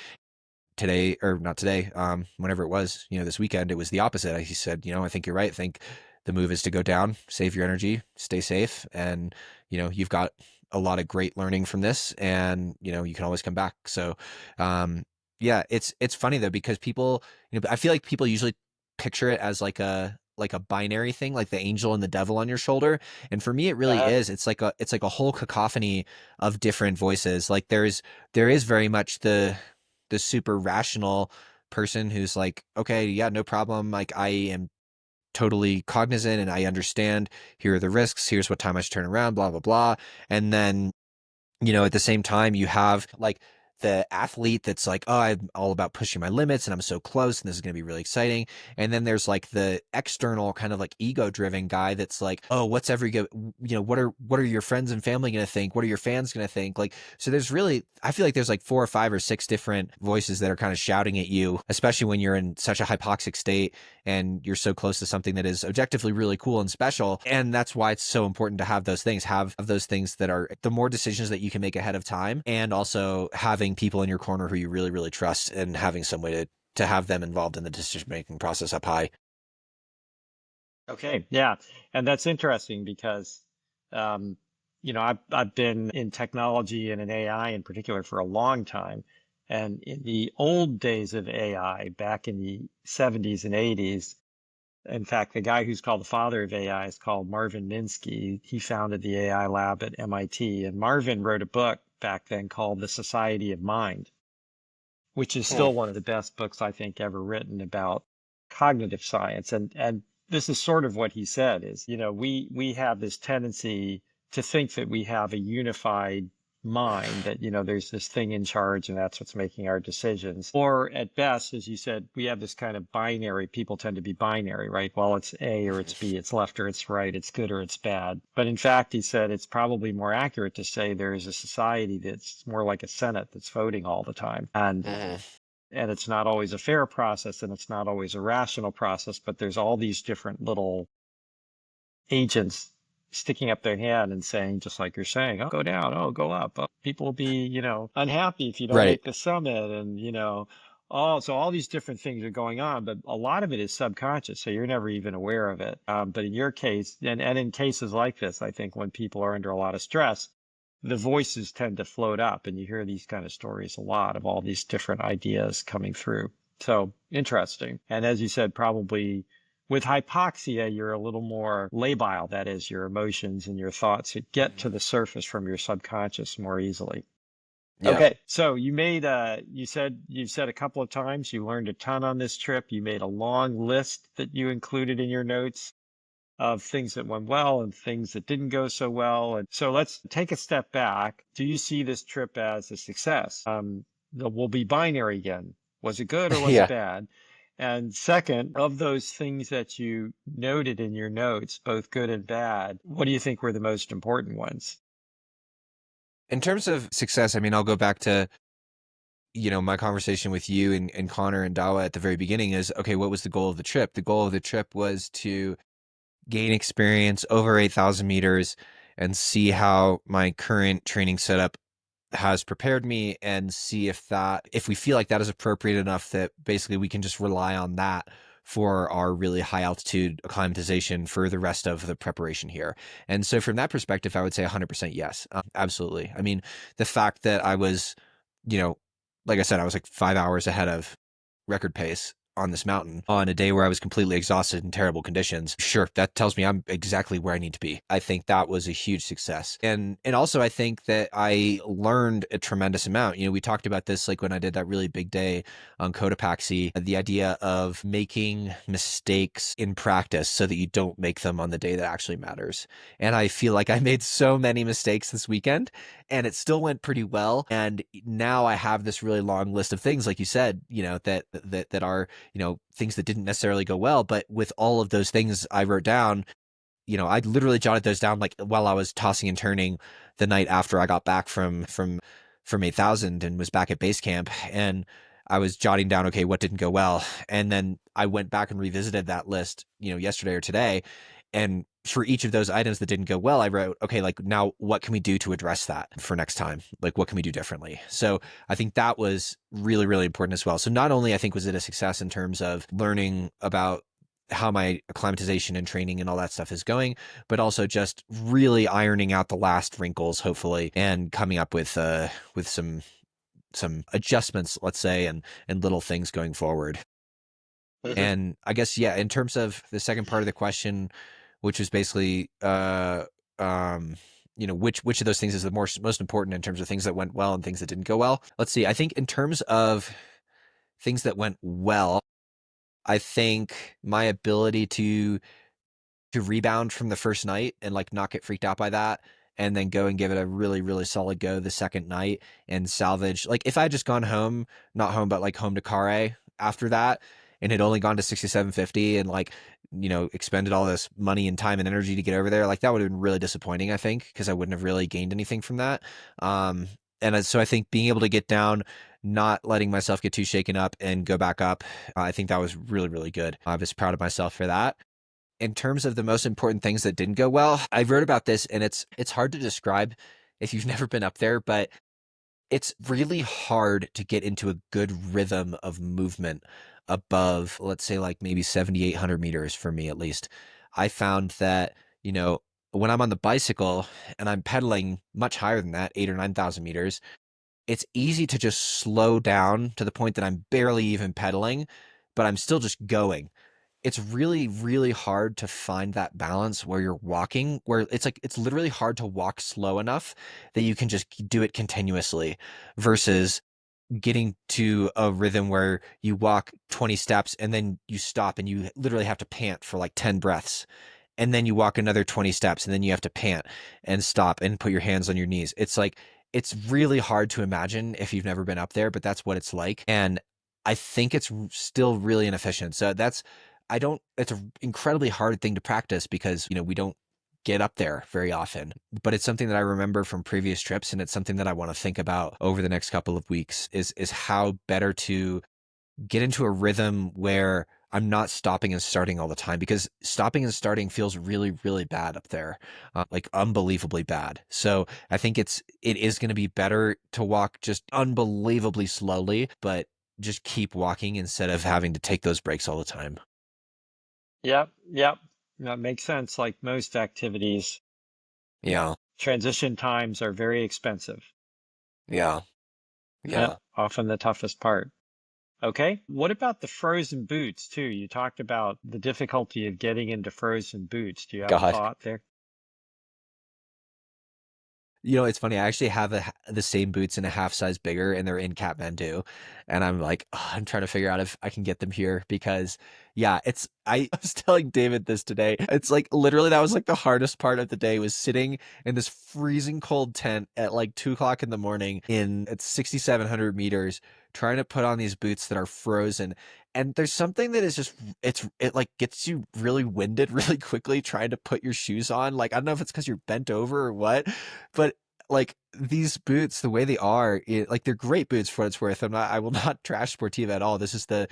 Today, or not today, whenever it was, this weekend, it was the opposite. He said, I think you're right. I think the move is to go down, save your energy, stay safe. And, you've got a lot of great learning from this, and, you can always come back. So, yeah, it's funny though, because people, I feel like people usually picture it as like like a binary thing, like the angel and the devil on your shoulder. And for me, it really Uh-huh. is. It's like a whole cacophony of different voices. Like there is very much the super rational person who's like, okay, yeah, no problem. Like I am totally cognizant and I understand. Here are the risks. Here's what time I should turn around. Blah blah blah. And then at the same time, you have like the athlete that's like, oh, I'm all about pushing my limits and I'm so close and this is going to be really exciting. And then there's like the external kind of like ego driven guy that's like, oh, what's every good, what are your friends and family going to think? What are your fans going to think? Like, so there's really, I feel like there's like 4 or 5 or 6 different voices that are kind of shouting at you, especially when you're in such a hypoxic state and you're so close to something that is objectively really cool and special. And that's why it's so important to have those things that are the more decisions that you can make ahead of time, and also having people in your corner who you really, really trust and having some way to have them involved in the decision making process up high. Okay, yeah, and that's interesting because, um, I've been in technology and in AI in particular for a long time, and in the old days of AI, back in the 70s and 80s, in fact, the guy who's called the father of AI is called Marvin Minsky. He founded the AI lab at MIT, and Marvin wrote a book back then called The Society of Mind, which is Hmm. still one of the best books I think ever written about cognitive science. And this is sort of what he said is, we have this tendency to think that we have a unified mind, that, there's this thing in charge and that's what's making our decisions. Or at best, as you said, we have this kind of binary. People tend to be binary, right? Well, it's A or it's B, it's left or it's right, it's good or it's bad. But in fact, he said it's probably more accurate to say there is a society that's more like a Senate that's voting all the time. And it's not always a fair process and it's not always a rational process, but there's all these different little agents sticking up their hand and saying, just like you're saying, oh, go down, oh, go up. Oh, people will be, unhappy if you don't Right. make the summit. And, oh, so all these different things are going on, but a lot of it is subconscious. So you're never even aware of it. But in your case, and in cases like this, I think when people are under a lot of stress, the voices tend to float up and you hear these kind of stories a lot of all these different ideas coming through. So interesting. And as you said, probably with hypoxia, you're a little more labile. That is, your emotions and your thoughts that get to the surface from your subconscious more easily. Yeah. Okay, so you said a couple of times you learned a ton on this trip. You made a long list that you included in your notes of things that went well and things that didn't go so well. And so let's take a step back. Do you see this trip as a success? We'll be binary again. Was it good or was it Yeah. bad? And second, of those things that you noted in your notes, both good and bad, what do you think were the most important ones? In terms of success, I mean, I'll go back to, my conversation with you and Connor and Dawa at the very beginning is, okay, what was the goal of the trip? The goal of the trip was to gain experience over 8,000 meters and see how my current training setup has prepared me, and see if we feel like that is appropriate enough that basically we can just rely on that for our really high altitude acclimatization for the rest of the preparation here. And so from that perspective, I would say 100% yes. Absolutely. I mean, the fact that I was, you know, like I said, I was like 5 hours ahead of record pace on this mountain on a day where I was completely exhausted in terrible conditions. Sure, that tells me I'm exactly where I need to be. I think that was a huge success. And also I think that I learned a tremendous amount. We talked about this like when I did that really big day on Cotopaxi, the idea of making mistakes in practice so that you don't make them on the day that actually matters. And I feel like I made so many mistakes this weekend and it still went pretty well. And now I have this really long list of things, like you said, that are, things that didn't necessarily go well. But with all of those things I wrote down, I literally jotted those down like while I was tossing and turning the night after I got back from 8,000 and was back at base camp. And I was jotting down, okay, what didn't go well? And then I went back and revisited that list, yesterday or today. And for each of those items that didn't go well, I wrote, okay, like now what can we do to address that for next time? Like what can we do differently? So I think that was really, really important as well. So not only I think was it a success in terms of learning about how my acclimatization and training and all that stuff is going, but also just really ironing out the last wrinkles, hopefully, and coming up with some adjustments, let's say, and little things going forward. And I guess, yeah, in terms of the second part of the question, which was basically, um, which of those things is the most important in terms of things that went well and things that didn't go well. Let's see. I think in terms of things that went well, I think my ability to rebound from the first night and like not get freaked out by that, and then go and give it a really really solid go the second night and salvage. Like if I had just gone home, not home but like home to Kare after that, and had only gone to 6750 and like expended all this money and time and energy to get over there, like that would have been really disappointing, I think, because I wouldn't have really gained anything from that. um and so I think being able to get down, not letting myself get too shaken up and go back up, I think that was really really good. I was proud of myself for that. In terms of the most important things that didn't go well, I wrote about this, and it's hard to describe if you've never been up there, but it's really hard to get into a good rhythm of movement above, let's say, like maybe 7,800 meters for me at least. I found that, you know, when I'm on the bicycle and I'm pedaling much higher than that, 8 or 9,000 meters, it's easy to just slow down to the point that I'm barely even pedaling, but I'm still just going. It's really really hard to find that balance where you're walking, where it's like it's literally hard to walk slow enough that you can just do it continuously, versus getting to a rhythm where you walk 20 steps and then you stop and you literally have to pant for like 10 breaths, and then you walk another 20 steps and then you have to pant and stop and put your hands on your knees. It's like it's really hard to imagine if you've never been up there, but that's what it's like. And I think it's still really inefficient. So that's I don't it's an incredibly hard thing to practice because, we don't get up there very often. But it's something that I remember from previous trips, and it's something that I want to think about over the next couple of weeks is how better to get into a rhythm where I'm not stopping and starting all the time, because stopping and starting feels really, really bad up there, like unbelievably bad. So I think it is going to be better to walk just unbelievably slowly, but just keep walking instead of having to take those breaks all the time. Yep, yep. That makes sense. Like most activities, Yeah, transition times are very expensive. yeah, Yep, yeah. often the toughest part. Okay. What about the frozen boots too? You talked about the difficulty of getting into frozen boots. Do you have a God. thought there? It's funny. I actually have the same boots in a half size bigger, and they're in Kathmandu. And I'm like, I'm trying to figure out if I can get them here because, yeah, I was telling David this today. It's like literally that was like the hardest part of the day, was sitting in this freezing cold tent at like 2 o'clock in the morning at 6,700 meters, trying to put on these boots that are frozen. And there's something that is just, it like gets you really winded really quickly trying to put your shoes on. Like, I don't know if it's because you're bent over or what, but like these boots, the way they are, like they're great boots for what it's worth. I will not trash Sportiva at all. This is the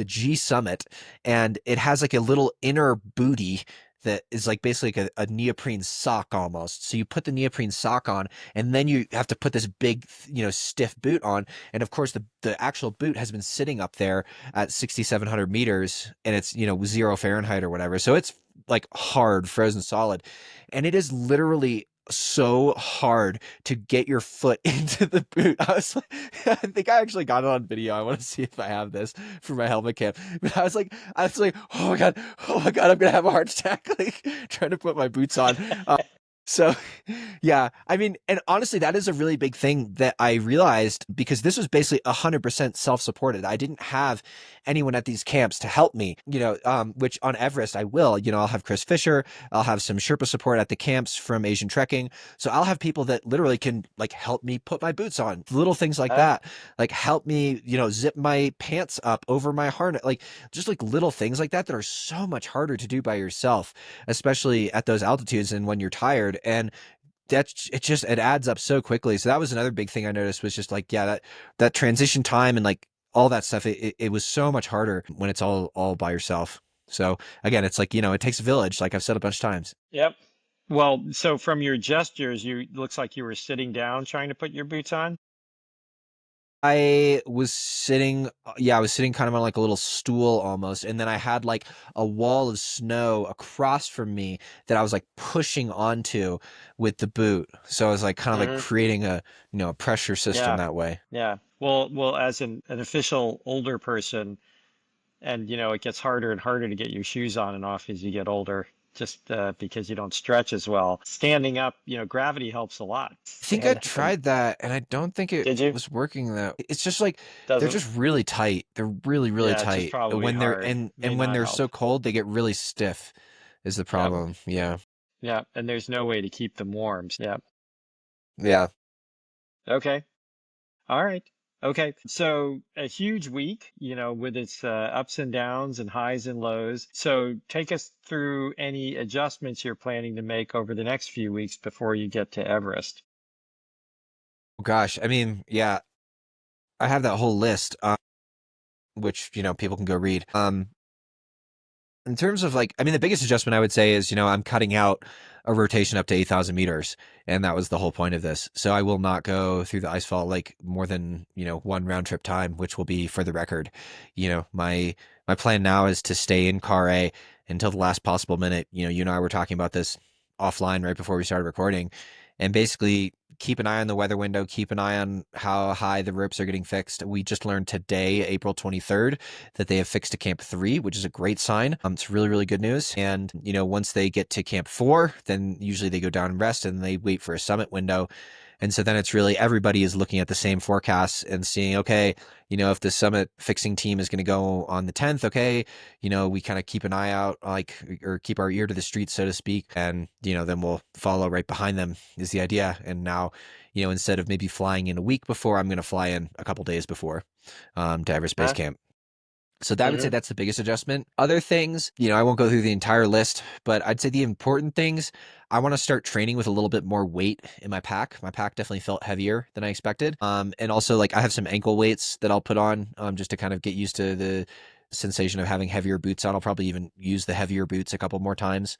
G Summit, and it has like a little inner booty that is like basically like a neoprene sock almost. So you put the neoprene sock on, and then you have to put this big, stiff boot on. And of course, the actual boot has been sitting up there at 6,700 meters, and it's 0 Fahrenheit or whatever. So it's like hard, frozen solid, and it is literally so hard to get your foot into the boot. I was like, I think I actually got it on video. I want to see if I have this for my helmet cam. But I was like, oh my god, I'm gonna have a heart attack, like trying to put my boots on. So, yeah, I mean, and honestly, that is a really big thing that I realized, because this was basically 100% self-supported. I didn't have anyone at these camps to help me, which on Everest I will. I'll have Chris Fisher, I'll have some Sherpa support at the camps from Asian Trekking. So I'll have people that literally can like help me put my boots on, little things like Uh, that, like help me, zip my pants up over my harness, like just like little things like that that are so much harder to do by yourself, especially at those altitudes and when you're tired. And it adds up so quickly. So that was another big thing I noticed, was just like, yeah, that transition time and like all that stuff, it was so much harder when it's all by yourself. So again, it's like, it takes a village, like I've said a bunch of times. yep. Well, so from your gestures, you looks like you were sitting down trying to put your boots on. I was sitting kind of on like a little stool almost, and then I had like a wall of snow across from me that I was like pushing onto with the boot. So I was like kind of like Hmm. creating a pressure system Yeah. that way. Yeah. Well, as an official older person, And it gets harder and harder to get your shoes on and off as you get older, just because you don't stretch as well. Standing up, gravity helps a lot. I think I Stand up and tried that and I don't think it did you? was working though. It's just like they're Doesn't, just really tight. They're really, really yeah, it's just tight. probably When they're hard. May and when not they're help. so cold, they get really stiff is the Yeah. problem. Yeah. Yeah. And there's no way to keep them warm. Yeah. Yeah. Okay. All right. Okay. So a huge week, with its ups and downs and highs and lows. So take us through any adjustments you're planning to make over the next few weeks before you get to Everest. Gosh, I mean, yeah, I have that whole list, which, people can go read. In terms of like, I mean, the biggest adjustment I would say is, I'm cutting out a rotation up to 8,000 meters. And that was the whole point of this. So I will not go through the icefall like more than, one round trip time, which will be for the record. My plan now is to stay in car A until the last possible minute. You and I were talking about this offline right before we started recording, and basically keep an eye on the weather window, keep an eye on how high the ropes are getting fixed. We just learned today, April 23rd, that they have fixed to Camp 3, which is a great sign. It's really, really good news. And, once they get to Camp 4, then usually they go down and rest and they wait for a summit window. And so then it's really everybody is looking at the same forecasts and seeing, okay, if the summit fixing team is going to go on the 10th, okay, we kind of keep an eye out, like, or keep our ear to the street, so to speak. And, then we'll follow right behind them is the idea. And now, instead of maybe flying in a week before, I'm going to fly in a couple days before to Everest Base Huh? Camp. So I would say Hmm. that's the biggest adjustment. Other things, I won't go through the entire list, but I'd say the important things, I want to start training with a little bit more weight in my pack. My pack definitely felt heavier than I expected. And also like I have some ankle weights that I'll put on, just to kind of get used to the sensation of having heavier boots on. I'll probably even use the heavier boots a couple more times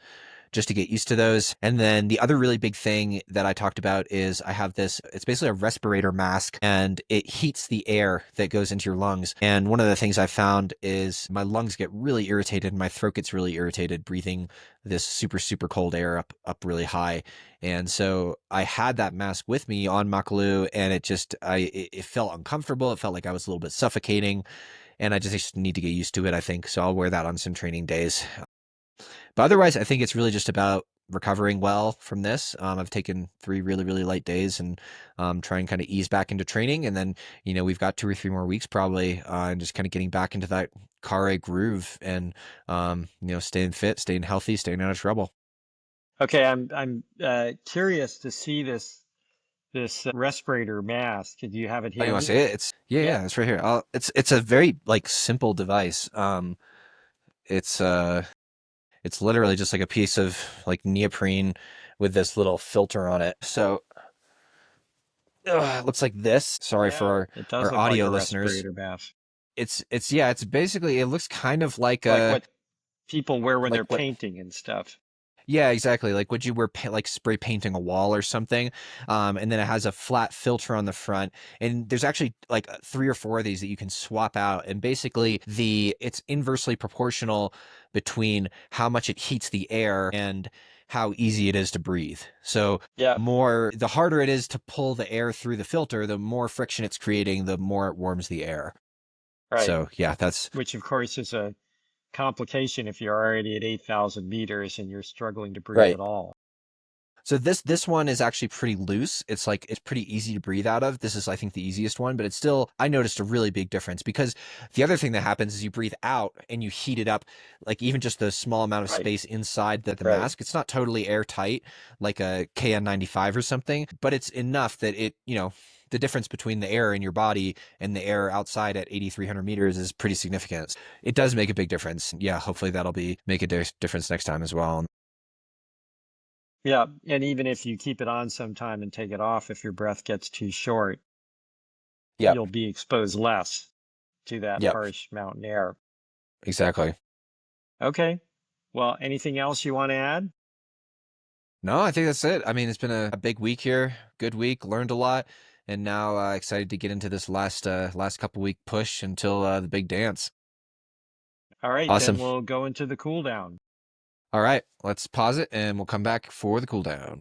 just to get used to those. And then the other really big thing that I talked about is I have this, it's basically a respirator mask and it heats the air that goes into your lungs. And one of the things I found is my lungs get really irritated and my throat gets really irritated breathing this super, super cold air up really high. And so I had that mask with me on Makalu and it felt uncomfortable. It felt like I was a little bit suffocating and I just need to get used to it, I think. So I'll wear that on some training days. But otherwise, I think it's really just about recovering well from this. I've taken 3 really, really light days and try and kind of ease back into training. And then, we've got 2 or 3 more weeks probably, and just kind of getting back into that car A groove and, staying fit, staying healthy, staying out of trouble. Okay, I'm curious to see this respirator mask. Do you have it Oh, you want to handy? see it? Yeah. Yeah, it's right here. It's a very like simple device. It's it's literally just like a piece of like neoprene with this little filter on it. So it looks like this. Sorry for Yeah, it does our look like audio a listeners. respirator mask, It's yeah, it's basically it looks kind of like like a what people wear when they're like what painting and stuff. yeah, exactly. Like would you wear like spray painting a wall or something? And then it has a flat filter on the front. And there's actually like 3 or 4 of these that you can swap out. And basically it's inversely proportional between how much it heats the air and how easy it is to breathe. So Yeah, the harder it is to pull the air through the filter, the more friction it's creating, the more it warms the air. right. So yeah, that's Which of course is a complication if you're already at 8,000 meters and you're struggling to breathe right. at all. So this one is actually pretty loose. It's pretty easy to breathe out of. This is I think the easiest one, but it's still I noticed a really big difference because the other thing that happens is you breathe out and you heat it up like even just the small amount of Right, space inside the right. mask. It's not totally airtight like a KN95 or something, but it's enough that the difference between the air in your body and the air outside at 8,300 meters is pretty significant. It does make a big difference. Yeah, hopefully that'll be make a difference next time as well. Yeah, and even if you keep it on sometime and take it off, if your breath gets too short, Yep. you'll be exposed less to that Yep. harsh mountain air. Exactly. Okay. Well, anything else you want to add? No, I think that's it. I mean, it's been a big week here, good week, learned a lot, and now excited to get into this last couple week push until the big dance. All right, then Awesome. we'll go into the cool down. All right, let's pause it and we'll come back for the cool down.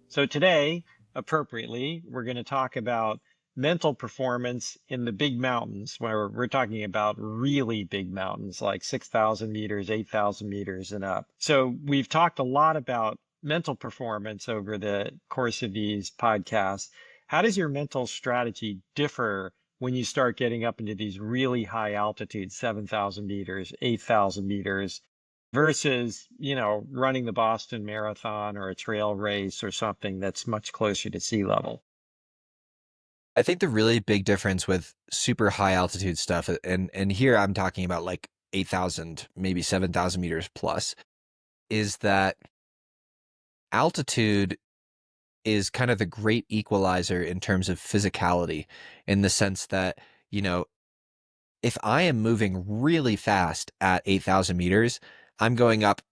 So today, appropriately, we're going to talk about mental performance in the big mountains, where we're talking about really big mountains like 6,000 meters, 8,000 meters and up. So we've talked a lot about mental performance over the course of these podcasts. How does your mental strategy differ when you start getting up into these really high altitudes, 7,000 meters, 8,000 meters, versus, running the Boston Marathon or a trail race or something that's much closer to sea level? I think the really big difference with super high altitude stuff, and here I'm talking about like 8,000, maybe 7,000 meters plus, is that altitude is kind of the great equalizer in terms of physicality, in the sense that, you know, if I am moving really fast at 8,000 meters, I'm going up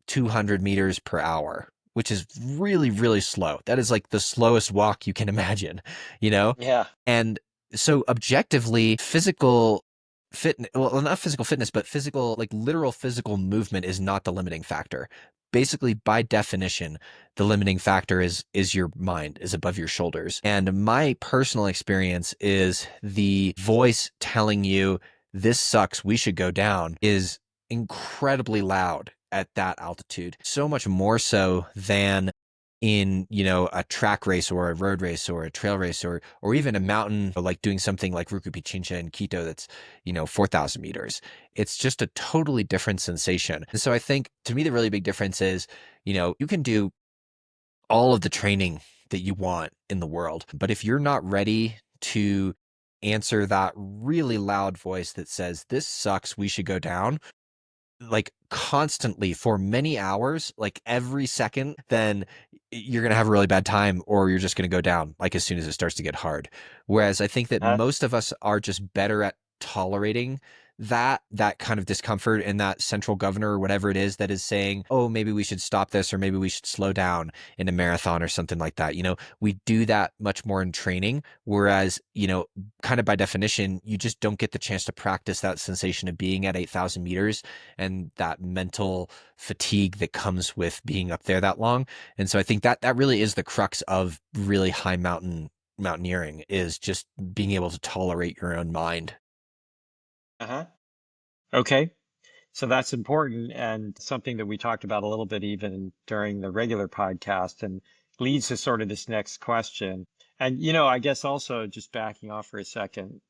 200 meters per hour, which is really, really slow. That is like the slowest walk you can imagine, you know? Yeah. And so objectively, physical fitness, well, not physical fitness, but physical, like literal physical movement is not the limiting factor. Basically, by definition, the limiting factor is your mind, is above your shoulders. And my personal experience is the voice telling you this sucks, we should go down, is incredibly loud at that altitude. So much more so than in, a track race or a road race or a trail race or even a mountain, like doing something like Ruku Pichincha in Quito that's, 4,000 meters. It's just a totally different sensation. And so I think to me, the really big difference is, you can do all of the training that you want in the world, but if you're not ready to answer that really loud voice that says, this sucks, we should go down, like constantly for many hours, like every second, then you're going to have a really bad time or you're just going to go down like as soon as it starts to get hard. Whereas I think that Uh, most of us are just better at tolerating that kind of discomfort and that central governor or whatever it is that is saying, oh, maybe we should stop this or maybe we should slow down in a marathon or something like that. We do that much more in training. Whereas, kind of by definition, you just don't get the chance to practice that sensation of being at 8,000 meters and that mental fatigue that comes with being up there that long. And so I think that really is the crux of really high mountaineering, is just being able to tolerate your own mind. uh-huh. Okay. So that's important and something that we talked about a little bit even during the regular podcast, and leads to sort of this next question. And, I guess also just backing off for a second,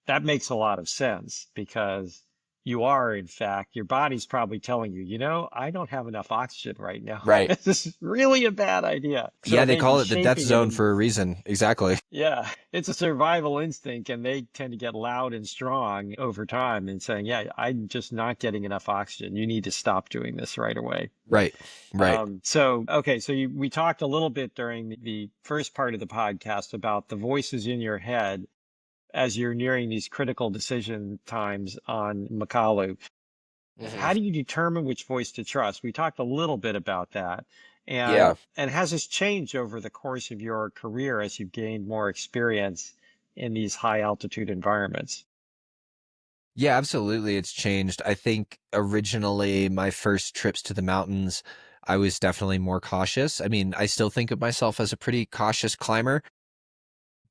that makes a lot of sense because you are, in fact, your body's probably telling you, I don't have enough oxygen right now. Right. This is really a bad idea. So Yeah, it they may be call it the death shaping it zone in. for a reason. Exactly. Yeah, it's a survival instinct, and they tend to get loud and strong over time and saying, "Yeah, I'm just not getting enough oxygen. You need to stop doing this right away." Right. Right. Okay, so we talked a little bit during the first part of the podcast about the voices in your head as you're nearing these critical decision times on Makalu. Hmm. How do you determine which voice to trust? We talked a little bit about that. Yeah. And has this changed over the course of your career as you've gained more experience in these high altitude environments? Yeah, absolutely. It's changed. I think originally my first trips to the mountains, I was definitely more cautious. I mean, I still think of myself as a pretty cautious climber,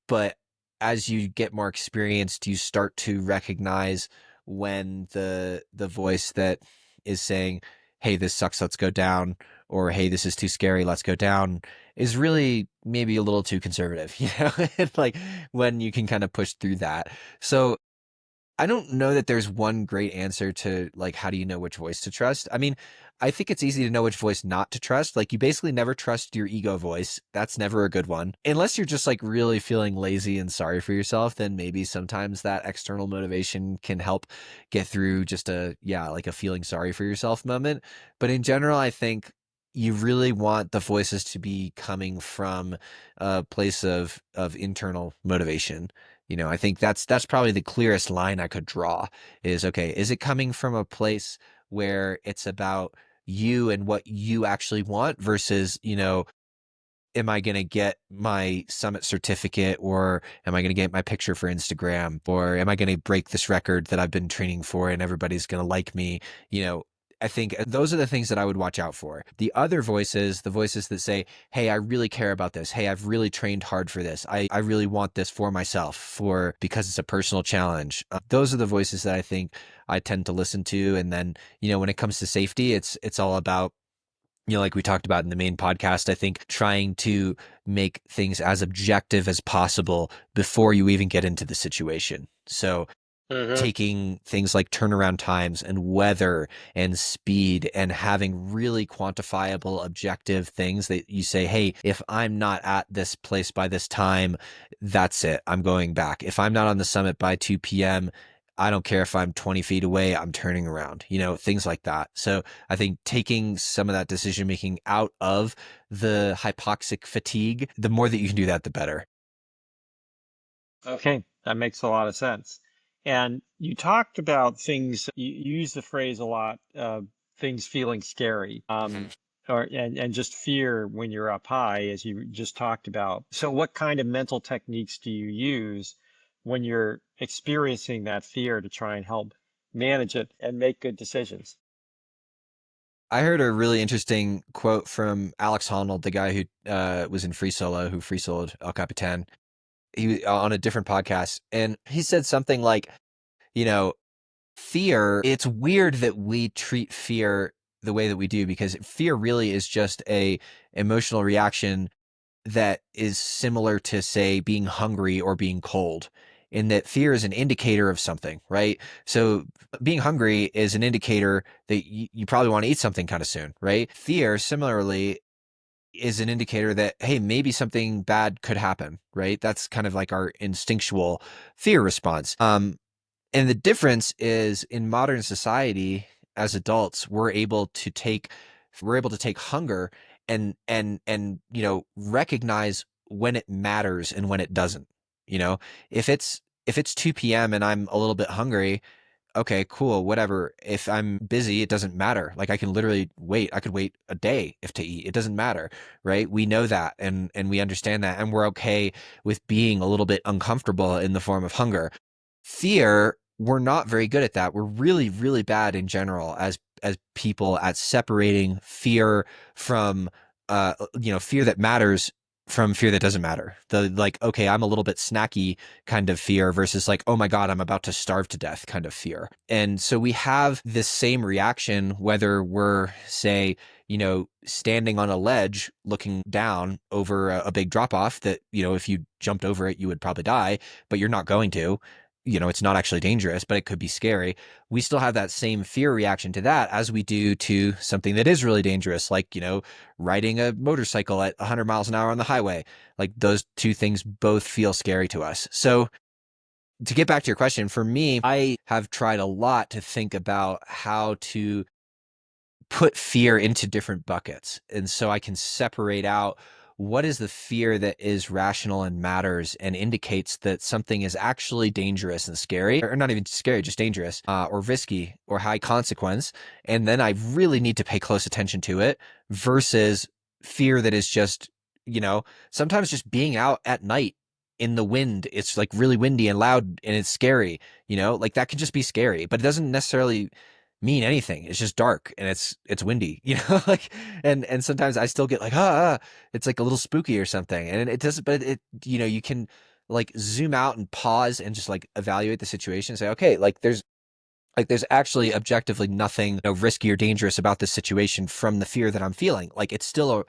but as you get more experienced, you start to recognize when the voice that is saying, "Hey, this sucks, let's go down," or "Hey, this is too scary, let's go down," is really maybe a little too conservative, And like when you can kind of push through that. So I don't know that there's one great answer to like how do you know which voice to trust. I mean, I think it's easy to know which voice not to trust. Like you basically never trust your ego voice. That's never a good one. Unless you're just like really feeling lazy and sorry for yourself, then maybe sometimes that external motivation can help get through just like a feeling sorry for yourself moment. But in general, I think you really want the voices to be coming from a place of internal motivation. I think that's probably the clearest line I could draw is, okay, is it coming from a place where it's about you and what you actually want versus, am I going to get my summit certificate, or am I going to get my picture for Instagram, or am I going to break this record that I've been training for and everybody's going to like me? I think those are the things that I would watch out for. The other voices, the voices that say, hey, I really care about this. Hey, I've really trained hard for this. I really want this for myself, for because it's a personal challenge. Those are the voices that I think I tend to listen to. And then, when it comes to safety, it's all about, like we talked about in the main podcast, I think trying to make things as objective as possible before you even get into the situation. So Hmm. taking things like turnaround times and weather and speed and having really quantifiable objective things that you say, hey, if I'm not at this place by this time, that's it. I'm going back. If I'm not on the summit by 2 p.m., I don't care if I'm 20 feet away, I'm turning around, things like that. So I think taking some of that decision making out of the hypoxic fatigue, the more that you can do that, the better. Okay, that makes a lot of sense. And you talked about things, you use the phrase a lot, things feeling scary, Mhm. and just fear when you're up high, as you just talked about. So what kind of mental techniques do you use when you're experiencing that fear to try and help manage it and make good decisions? I heard a really interesting quote from Alex Honnold, the guy who was in Free Solo, who free soloed El Capitan. He on a different podcast, and he said something like, you know, fear. It's weird that we treat fear the way that we do because fear really is just a emotional reaction that is similar to, say, being hungry or being cold, in that fear is an indicator of something, right? So being hungry is an indicator that you probably want to eat something kind of soon, right? Fear, similarly, is an indicator that, hey, maybe something bad could happen, right? That's kind of like our instinctual fear response. And the difference is in modern society, as adults, we're able to take hunger and recognize when it matters and when it doesn't. You know, if it's 2 p.m. and I'm a little bit hungry, okay, cool, whatever. If I'm busy, it doesn't matter. Like I can literally wait. I could wait a day if to eat. It doesn't matter, right? We know that and we understand that and we're okay with being a little bit uncomfortable in the form of hunger. Fear, we're not very good at that. We're really, really bad in general as people at separating fear from fear that matters from fear that doesn't matter. The like, okay, I'm a little bit snacky kind of fear versus like, oh my God, I'm about to starve to death kind of fear. And so we have this same reaction, whether we're, say, standing on a ledge looking down over a big drop off that, if you jumped over it, you would probably die, but you're not going to. It's not actually dangerous, but it could be scary. We still have that same fear reaction to that as we do to something that is really dangerous, like, riding a motorcycle at 100 miles an hour on the highway. Like those two things both feel scary to us. So to get back to your question, for me, I have tried a lot to think about how to put fear into different buckets. And so I can separate out what is the fear that is rational and matters and indicates that something is actually dangerous and scary, or not even scary, just dangerous, or risky or high consequence. And then I really need to pay close attention to it versus fear that is just, sometimes just being out at night in the wind. It's like really windy and loud and it's scary, like that can just be scary, but it doesn't necessarily mean anything. It's just dark and it's windy, like and sometimes I still get like it's like a little spooky or something. And it doesn't, but you can like zoom out and pause and just like evaluate the situation and say, okay, like there's actually objectively nothing risky or dangerous about this situation from the fear that I'm feeling. Like it's still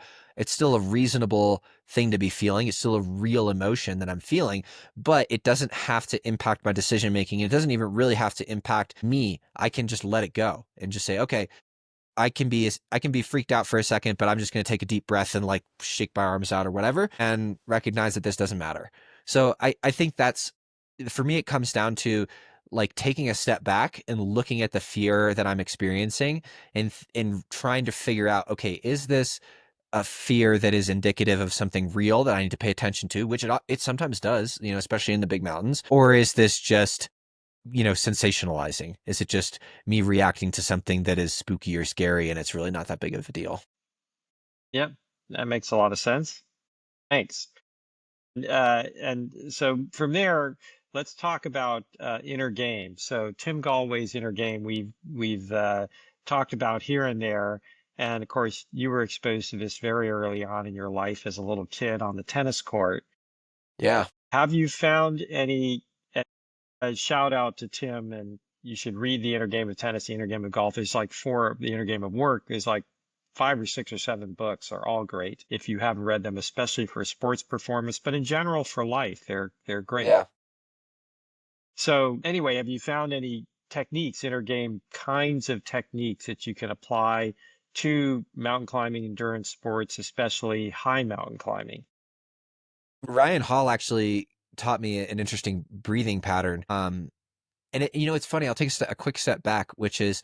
a reasonable thing to be feeling. It's still a real emotion that I'm feeling, but it doesn't have to impact my decision making. It doesn't even really have to impact me. I can just let it go and just say, okay, I can be freaked out for a second, but I'm just going to take a deep breath and like shake my arms out or whatever and recognize that this doesn't matter. So I think that's, for me, it comes down to like taking a step back and looking at the fear that I'm experiencing and trying to figure out, okay, is this a fear that is indicative of something real that I need to pay attention to, which it sometimes does, especially in the big mountains, or is this just sensationalizing? Is it just me reacting to something that is spooky or scary and it's really not that big of a deal? Yep, that makes a lot of sense. Thanks. And so from there, let's talk about inner game. So Tim Galway's inner game, we've talked about here and there. And of course, you were exposed to this very early on in your life as a little kid on the tennis court. Yeah. Have you found any, a shout out to Tim, and you should read the inner game of tennis, the inner game of golf. There's like four, the inner game of work. There's like five or six or seven books are all great if you haven't read them, especially for sports performance, but in general for life, they're great. Yeah. So anyway, have you found any techniques, inner game kinds of techniques that you can apply to mountain climbing, endurance sports, especially high mountain climbing? Ryan Hall actually taught me an interesting breathing pattern. And it's funny. I'll take a quick step back, which is,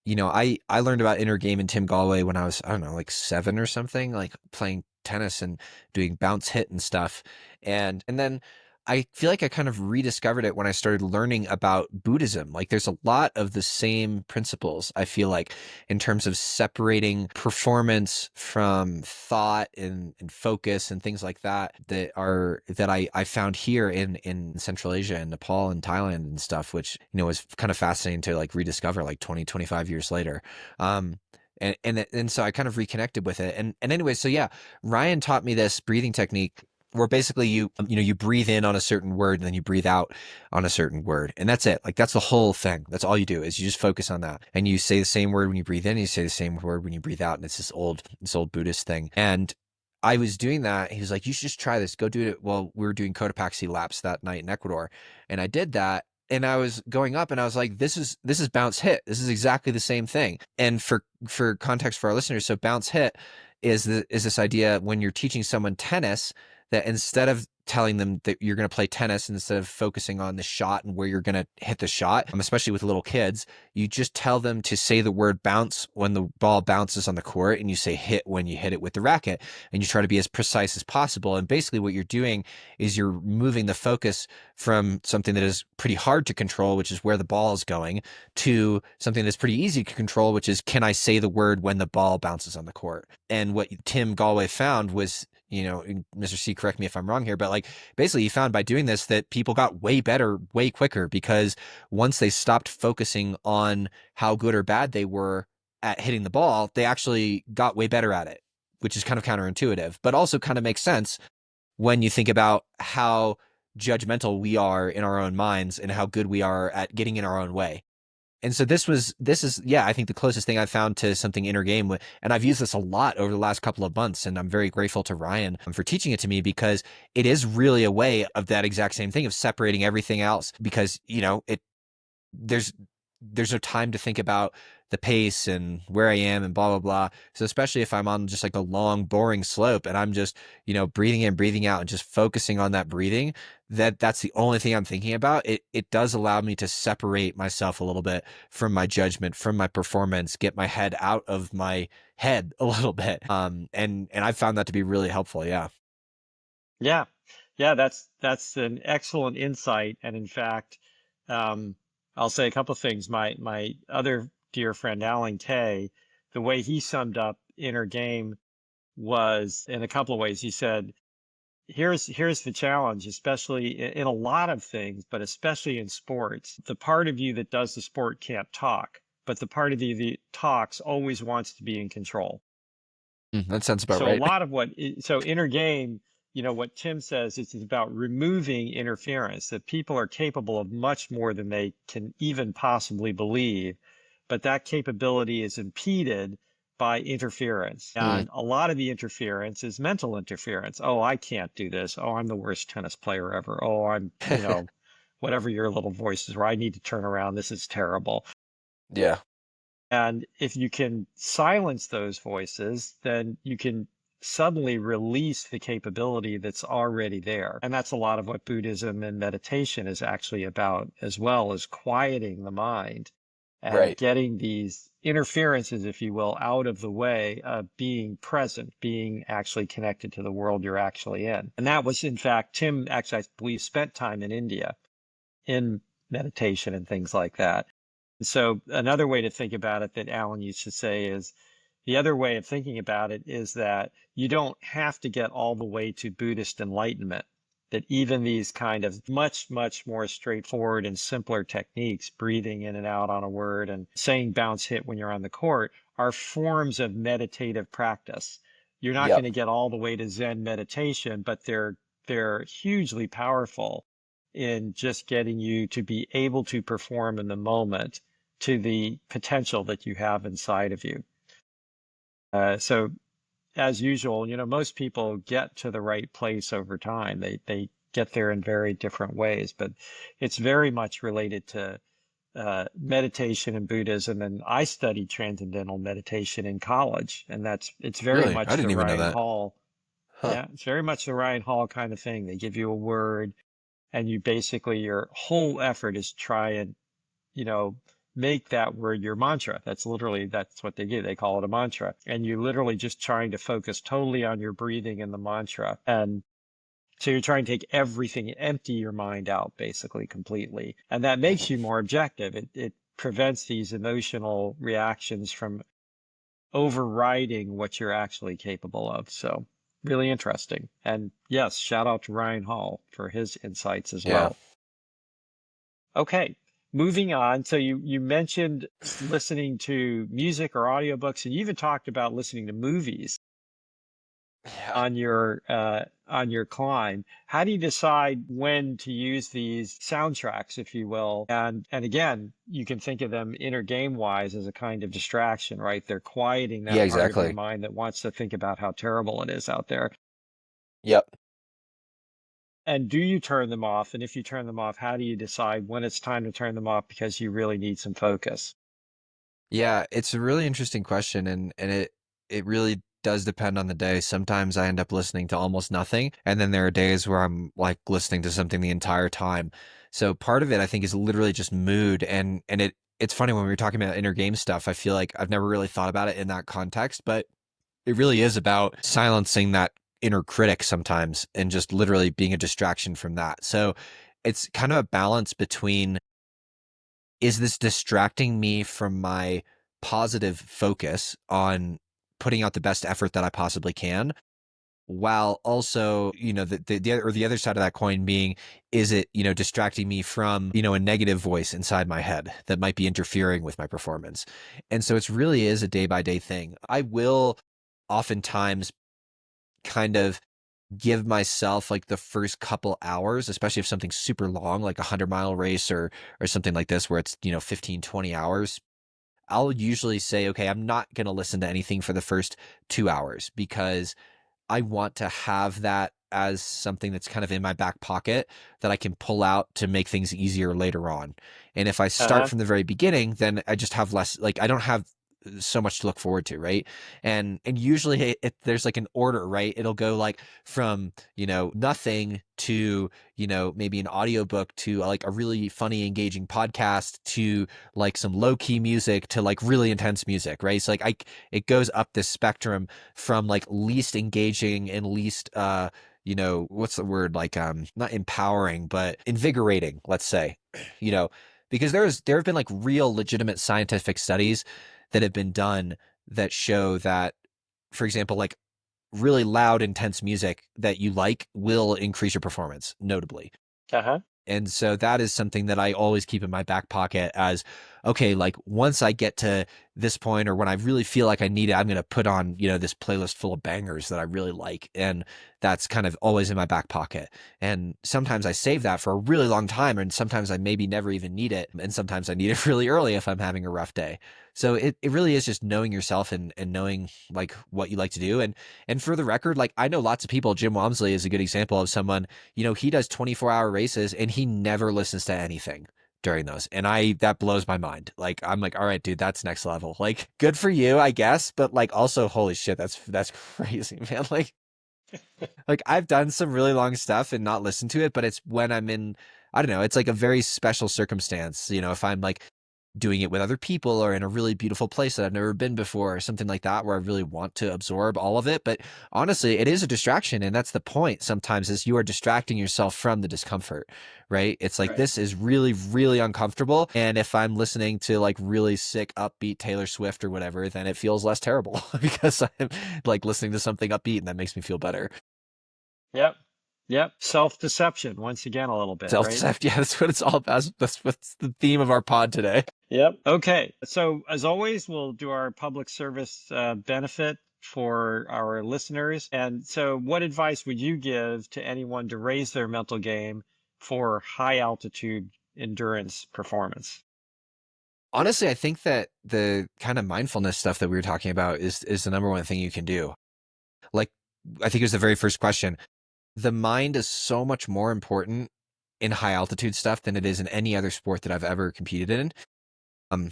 I learned about inner game and Tim Gallwey when I was, I don't know, like 7 or something, like playing tennis and doing bounce hit and stuff. And then I feel like I kind of rediscovered it when I started learning about Buddhism. Like there's a lot of the same principles, I feel like, in terms of separating performance from thought and focus and things like that that I found here in Central Asia and Nepal and Thailand and stuff, which, was kind of fascinating to like rediscover like 20, 25 years later. Um, and so I kind of reconnected with it. And anyway, so yeah, Ryan taught me this breathing technique where basically you breathe in on a certain word and then you breathe out on a certain word, and that's it. Like that's the whole thing. That's all you do is you just focus on that, and you say the same word when you breathe in, and you say the same word when you breathe out, and it's this old Buddhist thing. And I was doing that. He was like, "You should just try this. Go do it." Well, we were doing Cotopaxi laps that night in Ecuador, and I did that. And I was going up, and I was like, "This is bounce hit. This is exactly the same thing." And for context for our listeners, so bounce hit is this idea when you're teaching someone tennis that instead of telling them that you're going to play tennis, instead of focusing on the shot and where you're going to hit the shot, especially with little kids, you just tell them to say the word bounce when the ball bounces on the court, and you say hit when you hit it with the racket, and you try to be as precise as possible. And basically what you're doing is you're moving the focus from something that is pretty hard to control, which is where the ball is going, to something that's pretty easy to control, which is, can I say the word when the ball bounces on the court? And what Tim Gallwey found was, Mr. C, correct me if I'm wrong here, but like basically he found by doing this that people got way better way quicker, because once they stopped focusing on how good or bad they were at hitting the ball, they actually got way better at it, which is kind of counterintuitive, but also kind of makes sense when you think about how judgmental we are in our own minds and how good we are at getting in our own way. And so this is yeah, I think the closest thing I've found to something inner game, and I've used this a lot over the last couple of months, and I'm very grateful to Ryan for teaching it to me, because it is really a way of that exact same thing of separating everything else, because there's there's no time to think about the pace and where I am and blah blah blah. So especially if I'm on just like a long, boring slope and I'm just, breathing in, breathing out, and just focusing on that breathing, that's the only thing I'm thinking about. It does allow me to separate myself a little bit from my judgment, from my performance, get my head out of my head a little bit. And I found that to be really helpful. Yeah. Yeah. Yeah, that's an excellent insight. And in fact, um, I'll say a couple of things. My other dear friend, Alan Kay, the way he summed up inner game was in a couple of ways. He said, here's the challenge, especially in a lot of things, but especially in sports. The part of you that does the sport can't talk, but the part of you that talks always wants to be in control. That sounds about So a right. lot of so inner game, what Tim says is about removing interference, that people are capable of much more than they can even possibly believe, but that capability is impeded by interference. Mm. And a lot of the interference is mental interference. Oh, I can't do this. Oh, I'm the worst tennis player ever. Oh, I'm, whatever your little voices were, I need to turn around. This is terrible. Yeah. And if you can silence those voices, then you can suddenly release the capability that's already there. And that's a lot of what Buddhism and meditation is actually about, as well as quieting the mind and Right. getting these interferences, if you will, out of the way of being present, being actually connected to the world you're actually in. And that was, in fact, Tim actually, I believe, spent time in India in meditation and things like that. So another way to think about it that Alan used to say is, the other way of thinking about it is that you don't have to get all the way to Buddhist enlightenment. that even these kind of much, much more straightforward and simpler techniques, breathing in and out on a word and saying bounce hit when you're on the court, are forms of meditative practice. You're not going Yep. to get all the way to Zen meditation, but they're hugely powerful in just getting you to be able to perform in the moment to the potential that you have inside of you. So as usual, most people get to the right place over time. They get there in very different ways, but it's very much related to meditation and Buddhism. And I studied transcendental meditation in college, and it's very Really? I much the didn't even know Ryan that. Hall. Huh. Yeah, it's very much the Ryan Hall kind of thing. They give you a word, and you basically your whole effort is try and you know, make that word your mantra. That's what they do. They call it a mantra. And you literally just trying to focus totally on your breathing and the mantra. And so you're trying to take everything, empty your mind out basically completely. And that makes you more objective. It prevents these emotional reactions from overriding what you're actually capable of. So really interesting. And yes, shout out to Ryan Hall for his insights as Yeah. well. Okay, moving on. So you mentioned listening to music or audiobooks, and you even talked about listening to movies Yeah. on your climb. How do you decide when to use these soundtracks, if you will? And again, you can think of them inner game wise as a kind of distraction, right? They're quieting Yeah, that part of your exactly. mind that wants to think about how terrible it is out there. Yep. And do you turn them off? And if you turn them off, how do you decide when it's time to turn them off because you really need some focus? Yeah, it's a really interesting question, and it really does depend on the day. Sometimes I end up listening to almost nothing, and then there are days where I'm like listening to something the entire time. So part of it I think is literally just mood, and it's funny when we were talking about inner game stuff, I feel like I've never really thought about it in that context, but it really is about silencing that inner critic sometimes and just literally being a distraction from that. So it's kind of a balance between, is this distracting me from my positive focus on putting out the best effort that I possibly can, while also, the other side of that coin being, is it, distracting me from, a negative voice inside my head that might be interfering with my performance. And so it's really is a day by day thing. I will oftentimes kind of give myself like the first couple hours, especially if something's super long, like a 100-mile race or something like this, where it's, 15, 20 hours. I'll usually say, okay, I'm not going to listen to anything for the first 2 hours because I want to have that as something that's kind of in my back pocket that I can pull out to make things easier later on. And if I start Uh-huh. from the very beginning, then I just have less, like I don't have so much to look forward to, right? And usually there's like an order, right? It'll go like from, nothing to, maybe an audiobook to like a really funny engaging podcast to like some low key music to like really intense music, right? So like it goes up this spectrum from like least engaging and least what's the word, like not empowering but invigorating, let's say. you know because there have been like real legitimate scientific studies that have been done that show that, for example, like really loud intense music that you like will increase your performance notably. Uh-huh. And so that is something that I always keep in my back pocket as, okay, like once I get to this point or when I really feel like I need it, I'm going to put on, this playlist full of bangers that I really like. And that's kind of always in my back pocket. And sometimes I save that for a really long time. And sometimes I maybe never even need it. And sometimes I need it really early if I'm having a rough day. So it really is just knowing yourself and knowing like what you like to do. And for the record, like I know lots of people. Jim Walmsley is a good example of someone, he does 24-hour races and he never listens to anything during those. And that blows my mind. Like, I'm like, all right, dude, that's next level. Like, good for you, I guess. But like, also, holy shit, that's crazy, man. Like I've done some really long stuff and not listened to it, but it's when I'm in, I don't know, it's like a very special circumstance. If I'm like doing it with other people or in a really beautiful place that I've never been before or something like that where I really want to absorb all of it. But honestly, it is a distraction. And that's the point sometimes, is you are distracting yourself from the discomfort, right? It's like, Right. this is really, really uncomfortable. And if I'm listening to like really sick, upbeat Taylor Swift or whatever, then it feels less terrible because I'm like listening to something upbeat and that makes me feel better. Yep. Yep. Self-deception, once again, a little bit, right? Self-deception. Yeah, that's what it's all about. That's what's the theme of our pod today. Yep. Okay. So, as always, we'll do our public service benefit for our listeners. And so, what advice would you give to anyone to raise their mental game for high altitude endurance performance? Honestly, I think that the kind of mindfulness stuff that we were talking about is the number one thing you can do. Like, I think it was the very first question. The mind is so much more important in high altitude stuff than it is in any other sport that I've ever competed in. Um,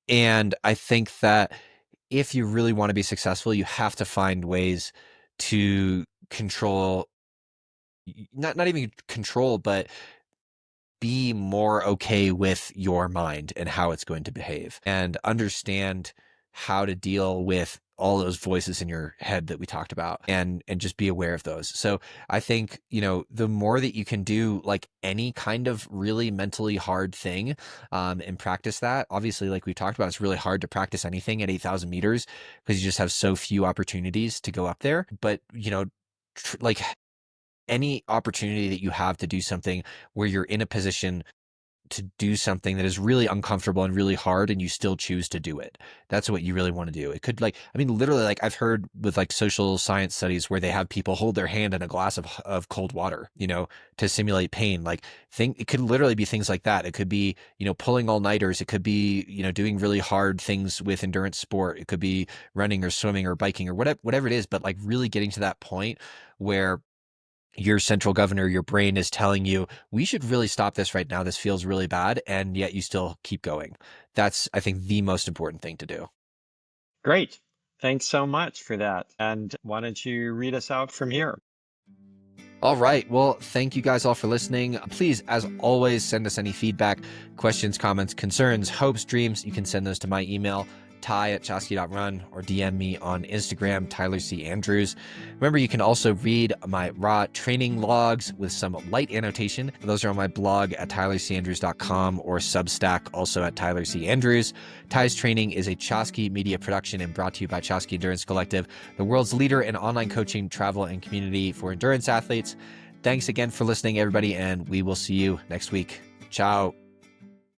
and I think that if you really want to be successful, you have to find ways to control, not even control, but be more okay with your mind and how it's going to behave and understand how to deal with all those voices in your head that we talked about and just be aware of those. So I think, the more that you can do like any kind of really mentally hard thing and practice that, obviously, like we talked about, it's really hard to practice anything at 8,000 meters because you just have so few opportunities to go up there. But, like any opportunity that you have to do something where you're in a position to do something that is really uncomfortable and really hard and you still choose to do it. That's what you really want to do. It could literally, like I've heard with like social science studies where they have people hold their hand in a glass of cold water, to simulate pain. It could literally be things like that. It could be, pulling all-nighters. It could be, doing really hard things with endurance sport. It could be running or swimming or biking or whatever it is, but like really getting to that point where your central governor, your brain is telling you, we should really stop this right now. This feels really bad. And yet you still keep going. That's, I think, the most important thing to do. Great. Thanks so much for that. And why don't you read us out from here? All right. Well, thank you guys all for listening. Please, as always, send us any feedback, questions, comments, concerns, hopes, dreams. You can send those to my email, ty@chasky.run, or DM me on Instagram, Tyler C. Andrews. Remember, you can also read my raw training logs with some light annotation. Those are on my blog at tylercandrews.com or Substack, also at Tyler C. Andrews. Ty's Training is a Chasky media production and brought to you by Chasky Endurance Collective, the world's leader in online coaching, travel, and community for endurance athletes. Thanks again for listening, everybody, and we will see you next week. Ciao.